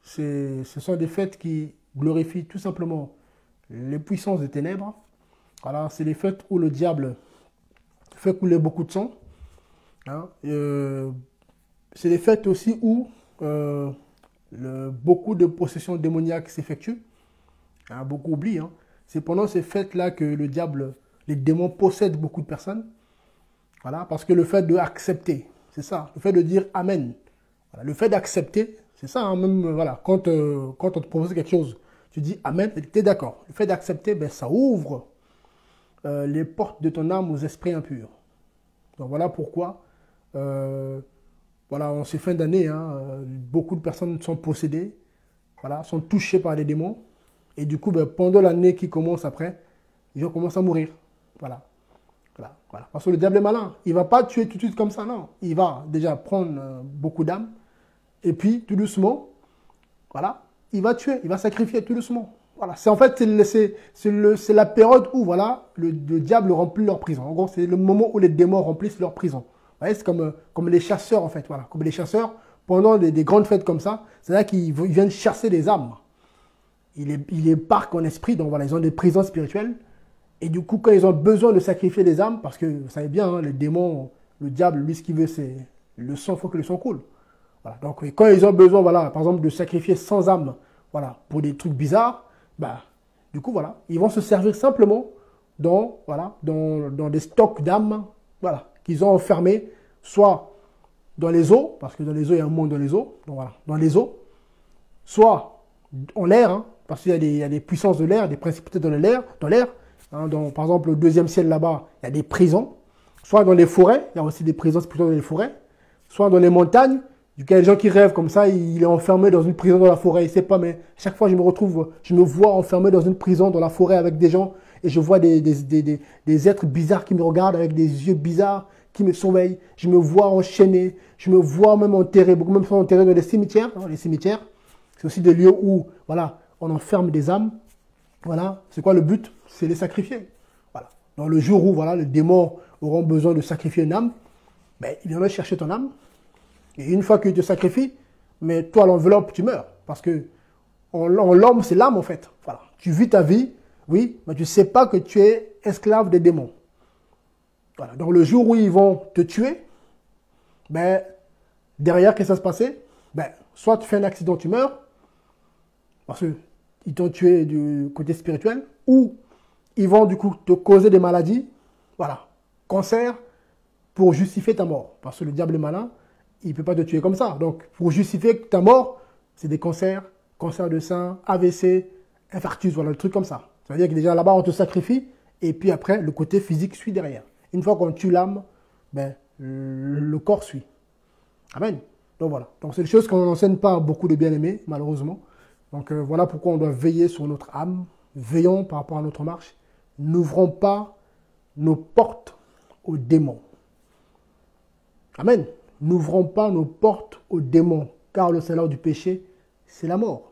Ce sont des fêtes qui glorifient tout simplement les puissances des ténèbres. Voilà, c'est des fêtes où le diable fait couler beaucoup de sang. Hein. C'est des fêtes aussi où beaucoup de possessions démoniaques s'effectuent. Hein, beaucoup oublient. Hein. C'est pendant ces fêtes-là que le diable, les démons possèdent beaucoup de personnes. Voilà, parce que le fait d'accepter, c'est ça, le fait de dire Amen. Voilà, le fait d'accepter, c'est ça, hein, même voilà, quand on te propose quelque chose, tu dis Amen, tu es d'accord. Le fait d'accepter, ben, ça ouvre les portes de ton âme aux esprits impurs. Donc voilà pourquoi, voilà, en ces fins d'année, hein, beaucoup de personnes sont possédées, voilà, sont touchées par les démons. Et du coup, ben, pendant l'année qui commence après, les gens commencent à mourir. Voilà. Voilà, voilà. Parce que le diable est malin. Il ne va pas tuer tout de suite comme ça, non. Il va déjà prendre beaucoup d'âmes. Et puis, tout doucement, voilà, il va tuer, il va sacrifier tout doucement. Voilà. C'est en fait, c'est la période où, voilà, le diable remplit leur prison. En gros, c'est le moment où les démons remplissent leur prison. Vous voyez, c'est comme les chasseurs, en fait. Voilà. Comme les chasseurs, pendant des grandes fêtes comme ça, c'est là qu'ils viennent chasser des âmes. Il les parquent en esprit, donc voilà, ils ont des prisons spirituelles. Et du coup, quand ils ont besoin de sacrifier des âmes, parce que vous savez bien, hein, les démons, le diable, lui, ce qu'il veut, c'est le sang, il faut que le sang coule. Voilà. Donc, quand ils ont besoin, voilà, par exemple, de sacrifier 100 âmes, voilà, pour des trucs bizarres, bah, du coup, voilà, ils vont se servir simplement dans des stocks d'âmes, voilà, qu'ils ont enfermés, soit dans les eaux, parce que dans les eaux, il y a un monde dans les eaux, donc voilà, dans les eaux, soit en l'air, hein, parce qu'il y a des puissances de l'air, des principautés dans l'air, hein, par exemple, au deuxième ciel là-bas, il y a des prisons. Soit dans les forêts, il y a aussi des prisons plutôt dans les forêts. Soit dans les montagnes. Du coup, il y a des gens qui rêvent comme ça, il est enfermé dans une prison dans la forêt. Il ne sait pas, mais chaque fois, je me vois enfermé dans une prison dans la forêt avec des gens. Et je vois des êtres bizarres qui me regardent avec des yeux bizarres, qui me surveillent. Je me vois enchaîné. Je me vois même enterré. Beaucoup même sont enterrés dans les cimetières. Hein, les cimetières, c'est aussi des lieux où, voilà, on enferme des âmes. Voilà, c'est quoi le but? C'est les sacrifier. Voilà. Dans le jour où voilà, les démons auront besoin de sacrifier une âme, ben, ils viendront chercher ton âme. Et une fois qu'ils te sacrifient, mais toi, l'enveloppe, tu meurs. Parce que l'homme, c'est l'âme, en fait. Voilà. Tu vis ta vie, Oui, mais tu ne sais pas que tu es esclave des démons. Voilà. Donc le jour où ils vont te tuer, ben, derrière, qu'est-ce qui va se passer? Ben, soit tu fais un accident, tu meurs, parce qu'ils t'ont tué du côté spirituel, ou ils vont du coup te causer des maladies, voilà, cancer, pour justifier ta mort. Parce que le diable est malin, il ne peut pas te tuer comme ça. Donc, pour justifier ta mort, c'est des cancers, cancer de sein, AVC, infarctus, voilà, le truc comme ça. Ça veut dire que déjà là-bas, on te sacrifie, et puis après, le côté physique suit derrière. Une fois qu'on tue l'âme, ben, le corps suit. Amen. Donc voilà. Donc c'est des choses qu'on n'enseigne pas à beaucoup de bien-aimés, malheureusement. Donc voilà pourquoi on doit veiller sur notre âme. Veillons par rapport à notre marche. N'ouvrons pas nos portes aux démons. Amen. N'ouvrons pas nos portes aux démons, car le salaire du péché, c'est la mort.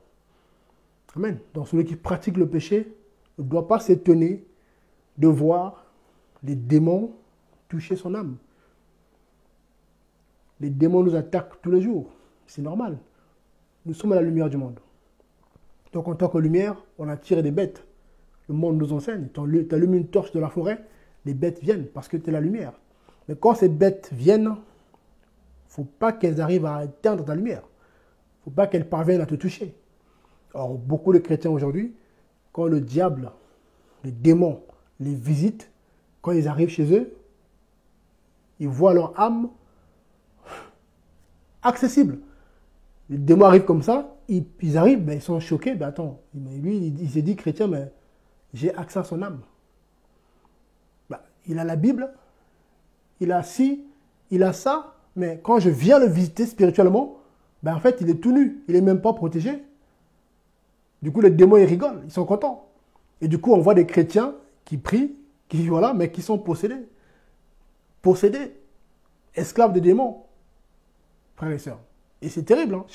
Amen. Donc celui qui pratique le péché ne doit pas s'étonner de voir les démons toucher son âme. Les démons nous attaquent tous les jours. C'est normal. Nous sommes à la lumière du monde. Donc en tant que lumière, on attire des bêtes. Le monde nous enseigne. Tu allumes une torche de la forêt, les bêtes viennent parce que tu es la lumière. Mais quand ces bêtes viennent, il ne faut pas qu'elles arrivent à atteindre ta lumière. Il ne faut pas qu'elles parviennent à te toucher. Or, beaucoup de chrétiens aujourd'hui, quand le diable, les démons, les visitent, quand ils arrivent chez eux, ils voient leur âme accessible. Les démons arrivent comme ça, ils arrivent, ben, ils sont choqués. Ben attends, lui, il s'est dit chrétien, mais j'ai accès à son âme. Ben, il a la Bible, il a ci, il a ça, mais quand je viens le visiter spirituellement, ben en fait, il est tout nu, il n'est même pas protégé. Du coup, les démons, ils rigolent, ils sont contents. Et du coup, on voit des chrétiens qui prient, voilà, mais qui sont possédés. Possédés, esclaves des démons. Frères et sœurs. Et c'est terrible. Hein.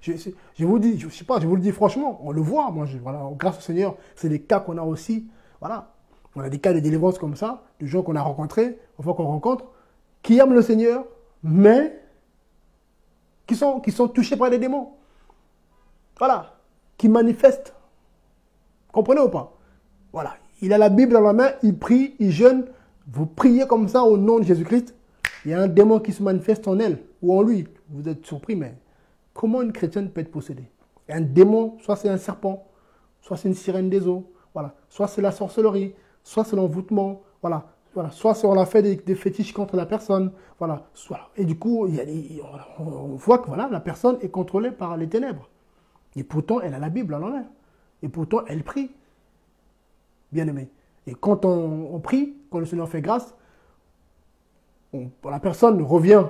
Je vous dis, je sais pas, je vous le dis franchement, on le voit. Moi, voilà, grâce au Seigneur, c'est des cas qu'on a aussi. Voilà. On a des cas de délivrance comme ça, de gens qu'on a rencontrés, enfin qu'on rencontre, qui aiment le Seigneur, mais qui sont touchés par des démons. Voilà. Qui manifestent. Comprenez ou pas? Voilà. Il a la Bible dans la main, il prie, il jeûne. Vous priez comme ça au nom de Jésus-Christ. Il y a un démon qui se manifeste en elle ou en lui. Vous êtes surpris, mais comment une chrétienne peut être possédée? Et un démon, soit c'est un serpent, soit c'est une sirène des eaux, voilà. Soit c'est la sorcellerie, soit c'est l'envoûtement, voilà. Voilà. Soit on a fait des fétiches contre la personne, voilà. Et du coup, on voit que voilà, la personne est contrôlée par les ténèbres. Et pourtant, elle a la Bible en main. Et pourtant, elle prie. Bien aimé. Et quand on prie, quand le Seigneur fait grâce, la personne revient,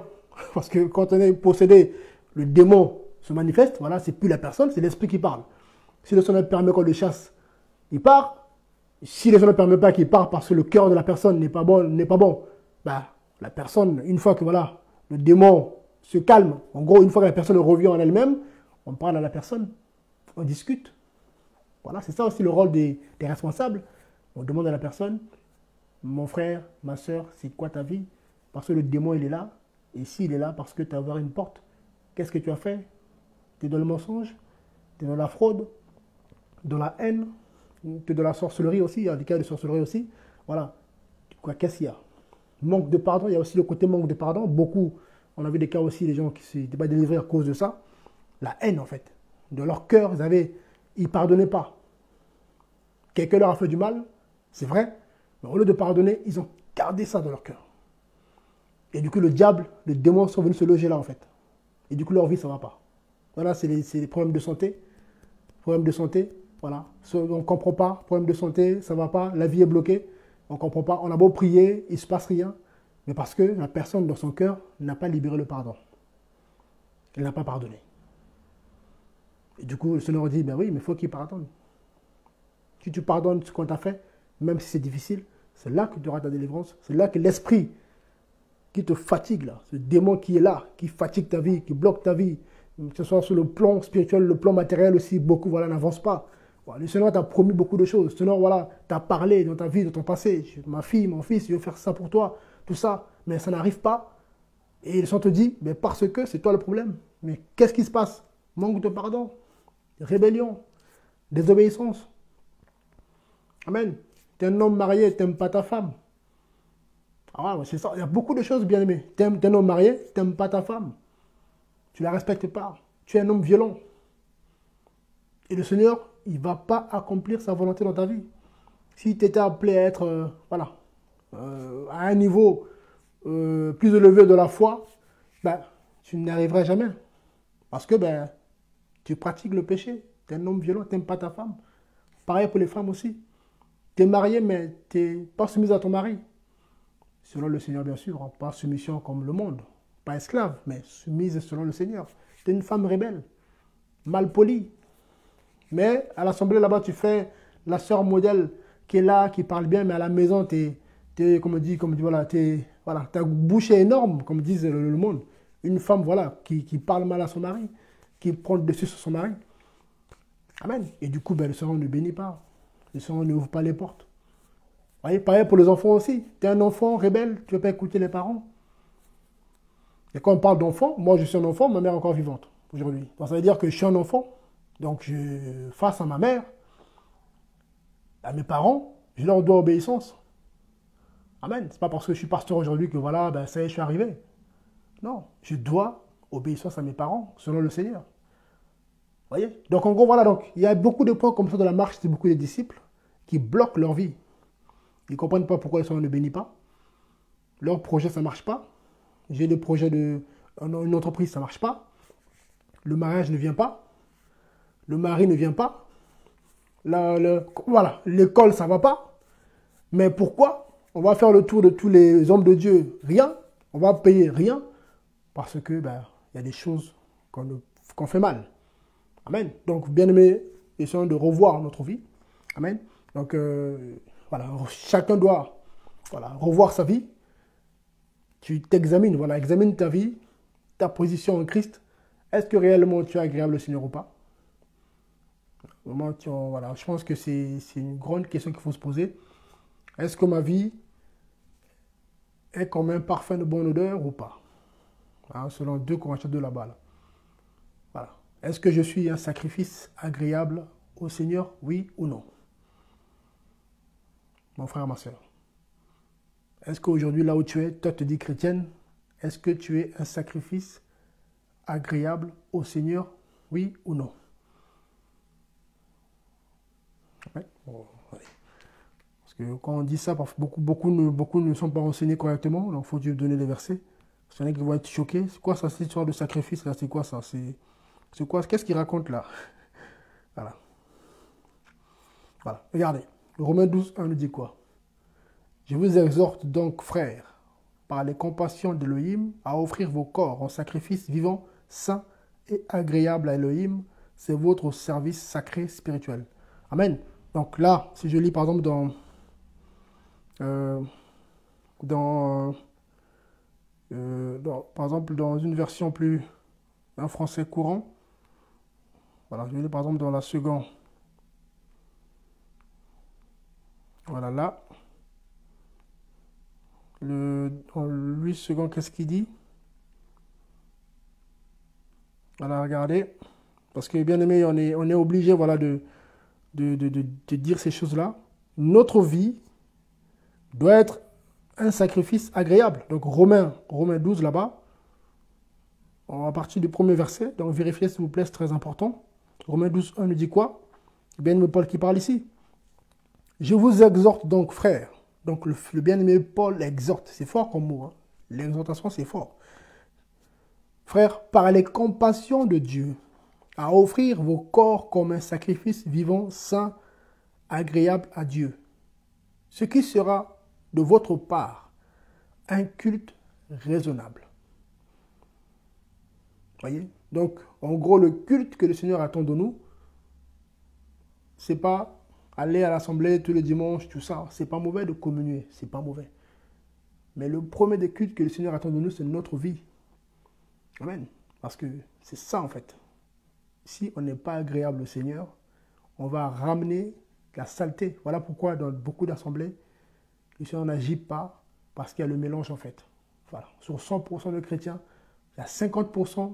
parce que quand on est possédé, le démon se manifeste, voilà, c'est plus la personne, c'est l'esprit qui parle. Si le Seigneur permet qu'on le chasse, il part. Si le Seigneur ne permet pas qu'il parte parce que le cœur de la personne n'est pas bon, bah, la personne, une fois que voilà, le démon se calme, en gros, une fois que la personne revient en elle-même, on parle à la personne, on discute. Voilà, c'est ça aussi le rôle des responsables. On demande à la personne, mon frère, ma soeur, c'est quoi ta vie? Parce que le démon, il est là. Et s'il est là, parce que tu as ouvert une porte, qu'est-ce que tu as fait? Tu es dans le mensonge, tu es dans la fraude, dans la haine, tu es dans la sorcellerie aussi, il y a des cas de sorcellerie aussi. Voilà. Qu'est-ce qu'il y a? Manque de pardon, il y a aussi le côté manque de pardon. Beaucoup, on a vu des cas aussi, des gens qui n'étaient pas délivrés à cause de ça. La haine, en fait. Dans leur cœur, ils ne pardonnaient pas. Quelqu'un leur a fait du mal, c'est vrai, mais au lieu de pardonner, ils ont gardé ça dans leur cœur. Et du coup, le diable, les démons sont venus se loger là, en fait. Et du coup, leur vie, ça ne va pas. Voilà, c'est les problèmes de santé. Problèmes de santé, voilà. On ne comprend pas, problème de santé, ça ne va pas, la vie est bloquée, on ne comprend pas. On a beau prier, il ne se passe rien, mais parce que la personne dans son cœur n'a pas libéré le pardon. Elle n'a pas pardonné. Et du coup, le Seigneur dit, ben oui, mais il faut qu'il pardonne. Si tu pardonnes ce qu'on t'a fait, même si c'est difficile, c'est là que tu auras ta délivrance. C'est là que l'esprit qui te fatigue, là, ce démon qui est là, qui fatigue ta vie, qui bloque ta vie, que ce soit sur le plan spirituel, le plan matériel aussi, beaucoup, voilà, n'avance pas. Voilà, le Seigneur t'a promis beaucoup de choses. Le Seigneur, voilà, t'a parlé dans ta vie, dans ton passé. Ma fille, mon fils, je vais faire ça pour toi, tout ça. Mais ça n'arrive pas. Et le Seigneur te dit, mais parce que c'est toi le problème. Mais qu'est-ce qui se passe? Manque de pardon, rébellion, désobéissance. Amen. Tu es un homme marié, tu n'aimes pas ta femme. Ah ouais, c'est ça. Il y a beaucoup de choses bien aimées. Tu es un homme marié, tu n'aimes pas ta femme. Tu ne la respectes pas. Tu es un homme violent. Et le Seigneur, il ne va pas accomplir sa volonté dans ta vie. Si tu étais appelé à être voilà, à un niveau plus élevé de la foi, ben, tu n'y arriveras jamais. Parce que ben, tu pratiques le péché. Tu es un homme violent, tu n'aimes pas ta femme. Pareil pour les femmes aussi. Tu es marié, mais tu n'es pas soumise à ton mari. Selon le Seigneur, bien sûr. Hein, pas soumission comme le monde. Pas esclave, mais soumise selon le Seigneur. Tu es une femme rebelle, mal polie. Mais à l'assemblée là-bas, tu fais la sœur modèle qui est là, qui parle bien, mais à la maison, voilà, voilà, ta bouche est énorme, comme disent le monde. Une femme, voilà, qui parle mal à son mari, qui prend le dessus sur son mari. Amen. Et du coup, ben, le Seigneur ne bénit pas. Le Seigneur ne ouvre pas les portes. Vous voyez, pareil pour les enfants aussi. Tu es un enfant rebelle, tu ne veux pas écouter les parents. Et quand on parle d'enfant, moi je suis un enfant, ma mère est encore vivante aujourd'hui. Donc ça veut dire que je suis un enfant, donc face à ma mère, à mes parents, je leur dois obéissance. Amen. C'est pas parce que je suis pasteur aujourd'hui que voilà, ben ça y est, je suis arrivé. Non, je dois obéissance à mes parents, selon le Seigneur. Vous voyez? Donc en gros, voilà, donc il y a beaucoup de points comme ça dans la marche de beaucoup de disciples qui bloquent leur vie. Ils ne comprennent pas pourquoi le Seigneur ne bénit pas. Leur projet, ça ne marche pas. J'ai des projets une entreprise, ça ne marche pas. Le mariage ne vient pas. Le mari ne vient pas. Voilà, l'école, ça ne va pas. Mais pourquoi? On va faire le tour de tous les hommes de Dieu, rien. On va payer rien. Parce que ben, y a des choses qu'on fait mal. Amen. Donc, bien aimé, essayons de revoir notre vie. Amen. Donc, voilà, chacun doit revoir sa vie. Tu t'examines, voilà, examine ta vie, ta position en Christ. Est-ce que réellement tu es agréable au Seigneur ou pas? Vraiment, voilà, je pense que c'est une grande question qu'il faut se poser. Est-ce que ma vie est comme un parfum de bonne odeur ou pas? Hein, selon 2 Corinthiens 2 là-bas. Là. Voilà. Est-ce que je suis un sacrifice agréable au Seigneur, oui ou non? Mon frère, ma soeur. Est-ce qu'aujourd'hui, là où tu es, toi te dis chrétienne, est-ce que tu es un sacrifice agréable au Seigneur, oui ou non? Ouais. Bon, ouais. Parce que quand on dit ça, beaucoup ne sont pas renseignés correctement, donc il faut Dieu donner les versets. Parce qu'il y en a qui vont être choqués. C'est quoi ça, cette histoire de sacrifice là? C'est quoi ça? C'est quoi? Qu'est-ce qu'il raconte là? Voilà. Voilà. Regardez. Romains 12, 1 nous dit quoi? Je vous exhorte donc, frères, par les compassions d'Élohim, à offrir vos corps en sacrifice vivant, saint et agréable à Elohim. C'est votre service sacré spirituel. Amen. Donc là, si je lis par exemple par exemple dans une version plus un français courant, voilà, je lis par exemple dans la seconde. Voilà là. Dans le 8 secondes, qu'est-ce qu'il dit? Voilà, regardez. Parce que bien aimé, on est obligé voilà, de dire ces choses-là. Notre vie doit être un sacrifice agréable. Donc Romains 12 là-bas, on va partir du premier verset. Donc vérifiez s'il vous plaît, c'est très important. Romains 12, 1 nous dit quoi? Bien-aimé Paul qui parle ici. Je vous exhorte donc, frères. Donc le bien-aimé Paul exhorte. C'est fort comme mot. Hein. L'exhortation, c'est fort. Frères, par les compassions de Dieu, à offrir vos corps comme un sacrifice vivant, saint, agréable à Dieu. Ce qui sera de votre part un culte raisonnable. Voyez? Donc, en gros, le culte que le Seigneur attend de nous, c'est pas aller à l'assemblée tous les dimanches, tout ça. C'est pas mauvais de communier, c'est pas mauvais. Mais le premier des cultes que le Seigneur attend de nous, c'est notre vie. Amen. Parce que c'est ça en fait. Si on n'est pas agréable au Seigneur, on va ramener la saleté. Voilà pourquoi dans beaucoup d'assemblées, le Seigneur n'agit pas parce qu'il y a le mélange en fait. Voilà. Sur 100% de chrétiens, il y a 50%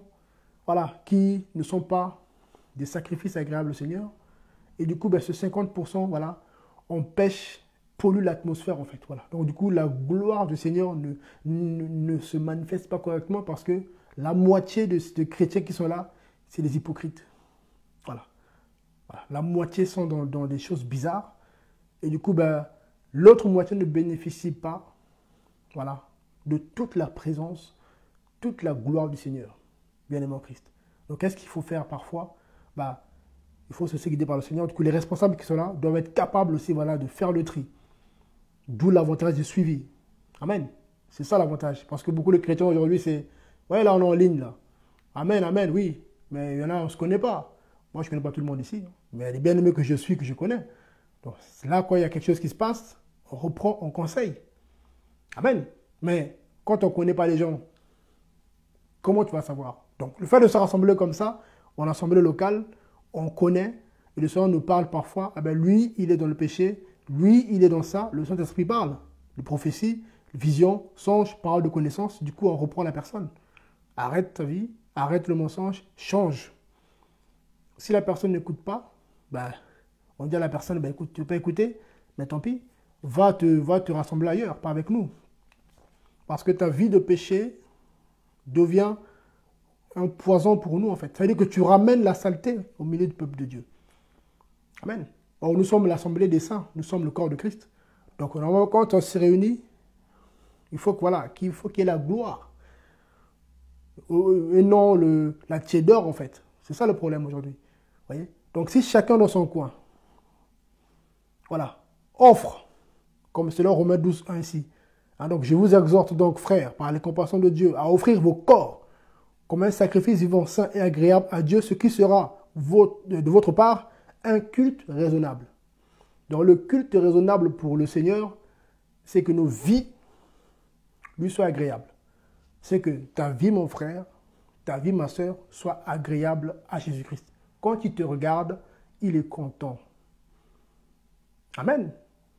voilà, qui ne sont pas des sacrifices agréables au Seigneur. Et du coup, ben, ce 50%, voilà, empêche, pollue l'atmosphère en fait. Voilà. Donc du coup, la gloire du Seigneur ne se manifeste pas correctement parce que la moitié de chrétiens qui sont là, c'est des hypocrites. Voilà. Voilà. La moitié sont dans des choses bizarres. Et du coup, ben, l'autre moitié ne bénéficie pas, voilà, de toute la présence, toute la gloire du Seigneur, bien-aimé en Christ. Donc, qu'est-ce qu'il faut faire parfois? Bah, il faut se guider par le Seigneur. Du coup, les responsables qui sont là doivent être capables aussi, voilà, de faire le tri. D'où l'avantage du suivi. Amen. C'est ça l'avantage. Parce que beaucoup de chrétiens aujourd'hui, c'est, ouais, là, on est en ligne, là. Amen, amen, oui. Mais il y en a, on ne se connaît pas. Moi, je ne connais pas tout le monde ici. Mais les bien-aimés que je suis, que je connais. Donc, là, quand il y a quelque chose qui se passe, on reprend, on conseille. Amen. Mais quand on ne connaît pas les gens, comment tu vas savoir? Donc, le fait de se rassembler comme ça, en assemblée locale, on connaît, et le Seigneur nous parle parfois, ah ben lui, il est dans le péché, lui, il est dans ça, le Saint-Esprit parle. Les prophéties, vision, songe, parole de connaissance, du coup, on reprend la personne. Arrête ta vie, arrête le mensonge, change. Si la personne n'écoute pas, ben, on dit à la personne, ben, écoute, tu ne veux pas écouter, mais tant pis, va te rassembler ailleurs, pas avec nous. Parce que ta vie de péché devient un poison pour nous, en fait. Ça veut dire que tu ramènes la saleté au milieu du peuple de Dieu. Amen. Or, nous sommes l'assemblée des saints, nous sommes le corps de Christ. Donc, quand on se réunit, il faut qu'il y ait la gloire. Et non la tiédeur, en fait. C'est ça le problème aujourd'hui. Voyez? Donc, si chacun dans son coin, voilà, offre, comme c'est dans Romains 12, ainsi. Hein, donc, je vous exhorte donc, frères, par les compassions de Dieu, à offrir vos corps comme un sacrifice vivant, saint et agréable à Dieu, ce qui sera de votre part un culte raisonnable. Donc, le culte raisonnable pour le Seigneur, c'est que nos vies lui soient agréables. C'est que ta vie, mon frère, ta vie, ma soeur, soit agréable à Jésus-Christ. Quand il te regarde, il est content. Amen.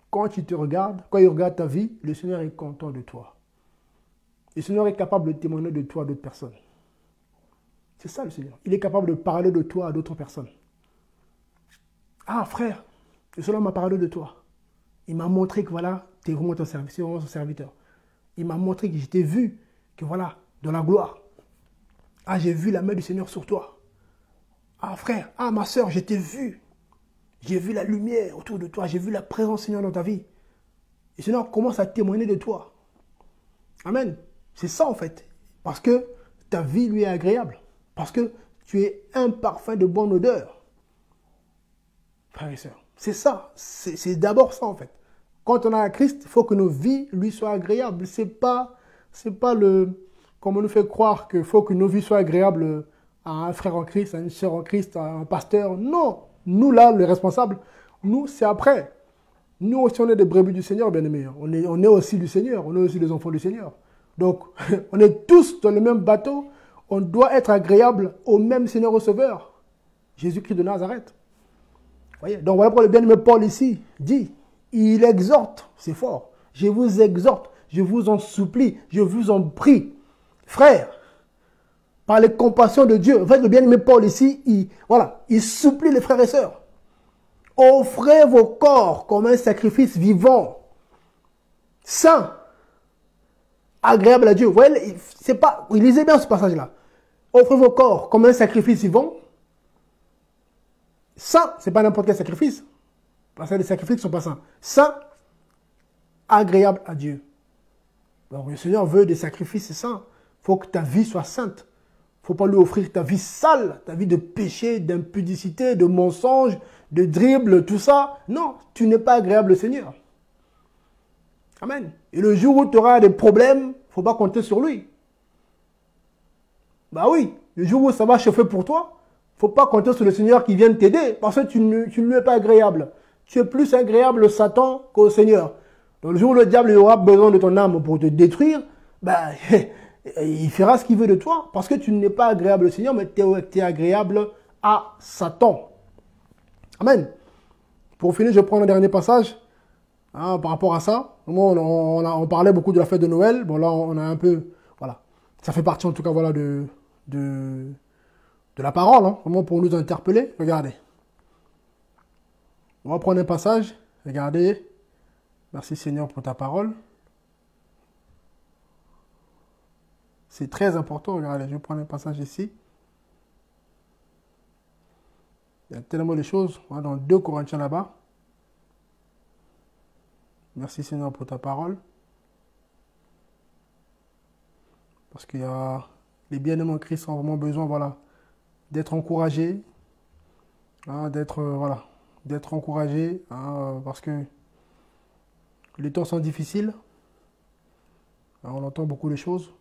Quand il te regarde, quand il regarde ta vie, le Seigneur est content de toi. Le Seigneur est capable de témoigner de toi à d'autres personnes. C'est ça le Seigneur. Il est capable de parler de toi à d'autres personnes. Ah frère, le Seigneur m'a parlé de toi. Il m'a montré que voilà, tu es vraiment son serviteur. Il m'a montré que je t'ai vu, que voilà, dans la gloire. Ah, j'ai vu la main du Seigneur sur toi. Ah frère, ah ma soeur, je t'ai vu. J'ai vu la lumière autour de toi. J'ai vu la présence du Seigneur dans ta vie. Et le Seigneur commence à témoigner de toi. Amen. C'est ça en fait. Parce que ta vie lui est agréable. Parce que tu es un parfum de bonne odeur. Frères et sœurs. C'est ça. C'est d'abord ça en fait. Quand on a un Christ, il faut que nos vies lui soient agréables. C'est pas comme on nous fait croire qu'il faut que nos vies soient agréables à un frère en Christ, à une sœur en Christ, à un pasteur. Non. Nous là, les responsables, nous c'est après. Nous aussi on est des brebis du Seigneur, bien aimés. On est aussi du Seigneur. On est aussi des enfants du Seigneur. Donc, on est tous dans le même bateau. On doit être agréable au même Seigneur receveur, Jésus-Christ de Nazareth. Voyez? Donc voilà pourquoi le bien-aimé Paul ici dit, il exhorte, c'est fort, je vous exhorte, je vous en supplie, je vous en prie, frères, par les compassions de Dieu. En fait, le bien-aimé Paul ici, il supplie les frères et sœurs. Offrez vos corps comme un sacrifice vivant, saint, agréable à Dieu. Vous voyez, c'est pas, lisez bien ce passage-là. Offrez vos corps comme un sacrifice vivant. Saint, ce n'est pas n'importe quel sacrifice. Parce que les sacrifices ne sont pas saints. Saint, agréable à Dieu. Donc le Seigneur veut des sacrifices saints. Il faut que ta vie soit sainte. Il ne faut pas lui offrir ta vie sale, ta vie de péché, d'impudicité, de mensonge, de dribble, tout ça. Non, tu n'es pas agréable au Seigneur. Amen. Et le jour où tu auras des problèmes, il ne faut pas compter sur lui. Bah oui, le jour où ça va chauffer pour toi, il ne faut pas compter sur le Seigneur qui vient t'aider parce que tu ne lui es pas agréable. Tu es plus agréable au Satan qu'au Seigneur. Donc le jour où le diable aura besoin de ton âme pour te détruire, bah, il fera ce qu'il veut de toi parce que tu n'es pas agréable au Seigneur, mais tu es agréable à Satan. Amen. Pour finir, je prends un dernier passage par rapport à ça. On parlait beaucoup de la fête de Noël. Bon là, on a un peu... Voilà. Ça fait partie en tout cas voilà, de la parole, hein, vraiment pour nous interpeller. Regardez. On va prendre un passage. Regardez. Merci Seigneur pour ta parole. C'est très important. Regardez, je vais prendre un passage ici. Il y a tellement de choses. On va dans 2 Corinthiens là-bas. Merci Seigneur pour ta parole. Parce qu'il y a les bien-aimés en Christ ont vraiment besoin, voilà, d'être encouragés, hein, d'être encouragés, hein, parce que les temps sont difficiles. Hein, on entend beaucoup de choses.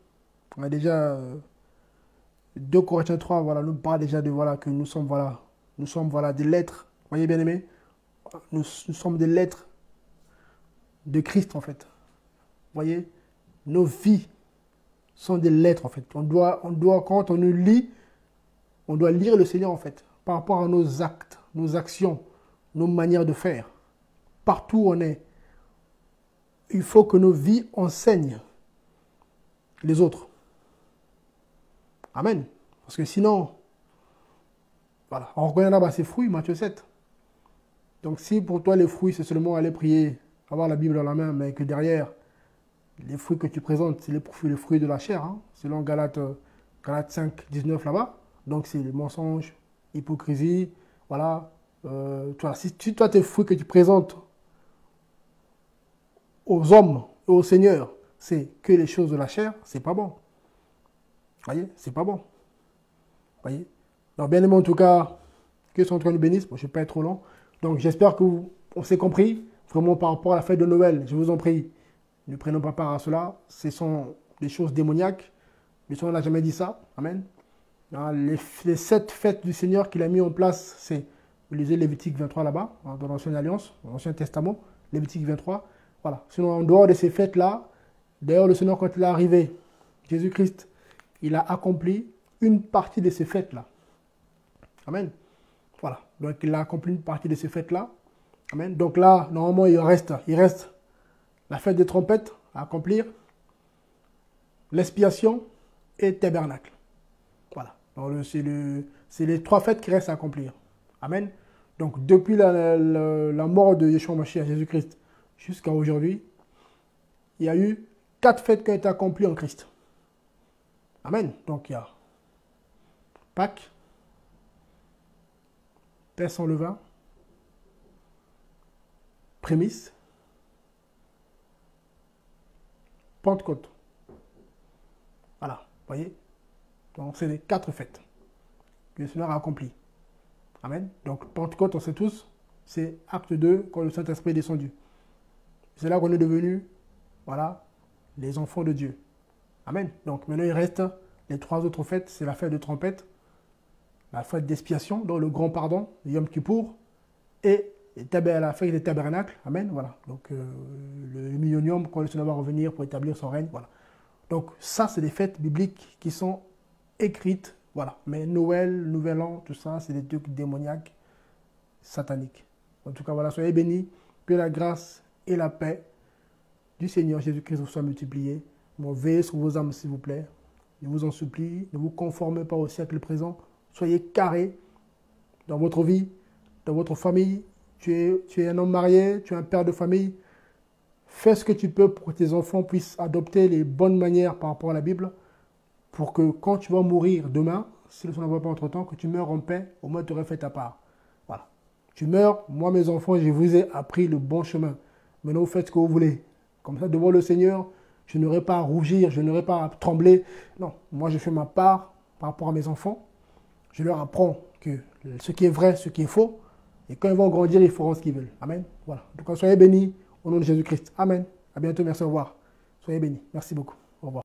On a déjà 2 Corinthiens 3, voilà, nous parle déjà de voilà que nous sommes des lettres. Vous voyez bien aimés, nous sommes des lettres de Christ en fait. Vous voyez, nos vies sont des lettres en fait. On doit quand on nous lit, on doit lire le Seigneur en fait, par rapport à nos actes, nos actions, nos manières de faire. Partout où on est, il faut que nos vies enseignent les autres. Amen. Parce que sinon, voilà, on reconnaît là-bas ses fruits, Matthieu 7. Donc si pour toi les fruits, c'est seulement aller prier, avoir la Bible dans la main, mais que derrière, les fruits que tu présentes, c'est les fruits de la chair, hein, selon Galates 5, 19 là-bas. Donc c'est le mensonge, hypocrisie, voilà. Si toi tes fruits que tu présentes aux hommes et au Seigneur, c'est que les choses de la chair, c'est pas bon. Voyez, c'est pas bon. Voyez. Donc bien aimé en tout cas, que son Dieu nous bénisse. Bon, je ne vais pas être trop long. Donc j'espère qu'on s'est compris, vraiment par rapport à la fête de Noël. Je vous en prie, ne prenons pas part à cela. Ce sont des choses démoniaques. Le Seigneur n'a jamais dit ça. Amen. Les 7 fêtes du Seigneur qu'il a mis en place, c'est, vous lisez Lévitique 23 là-bas, dans l'Ancienne Alliance, dans l'Ancien Testament, Lévitique 23. Voilà. Sinon, en dehors de ces fêtes-là, d'ailleurs, le Seigneur, quand il est arrivé, Jésus-Christ, il a accompli une partie de ces fêtes-là. Amen. Voilà. Donc, il a accompli une partie de ces fêtes-là. Amen. Donc là, normalement, il reste la fête des trompettes à accomplir, l'expiation et le tabernacle. Voilà. Donc, c'est les 3 fêtes qui restent à accomplir. Amen. Donc, depuis la mort de Yeshua Mashiach, Jésus-Christ, jusqu'à aujourd'hui, il y a eu 4 fêtes qui ont été accomplies en Christ. Amen. Donc, il y a Pâques, pain sans levain, prémices, Pentecôte. Voilà, vous voyez. Donc, c'est les 4 fêtes que le Seigneur a accomplies. Amen. Donc, Pentecôte, on sait tous, c'est acte 2 quand le Saint-Esprit est descendu. C'est là qu'on est devenus, voilà, les enfants de Dieu. Amen. Donc, maintenant, il reste les 3 autres fêtes. C'est la fête de trompette, la fête d'expiation, donc le grand pardon, le Yom Kippour, et la fête des tabernacles. Amen. Voilà. Donc, le millénium, quand le Seigneur va revenir pour établir son règne. Voilà. Donc, ça, c'est des fêtes bibliques qui sont écrites. Voilà. Mais Noël, Nouvel An, tout ça, c'est des trucs démoniaques, sataniques. En tout cas, voilà, soyez bénis. Que la grâce et la paix du Seigneur Jésus-Christ vous soient multipliées. Bon, veillez sur vos âmes, s'il vous plaît. Je vous en supplie. Ne vous conformez pas au siècle présent. Soyez carrés dans votre vie, dans votre famille. Tu es un homme marié, tu es un père de famille. Fais ce que tu peux pour que tes enfants puissent adopter les bonnes manières par rapport à la Bible, pour que quand tu vas mourir demain, si le Seigneur ne va pas entre-temps, que tu meurs en paix, au moins tu aurais fait ta part. Voilà. Tu meurs, moi mes enfants, je vous ai appris le bon chemin. Maintenant vous faites ce que vous voulez. Comme ça, devant le Seigneur, je n'aurai pas à rougir, je n'aurai pas à trembler. Non, moi je fais ma part par rapport à mes enfants. Je leur apprends que ce qui est vrai, ce qui est faux. Et quand ils vont grandir, ils feront ce qu'ils veulent. Amen. Voilà. Donc soyez bénis au nom de Jésus-Christ. Amen. À bientôt. Merci. Au revoir. Soyez bénis. Merci beaucoup. Au revoir.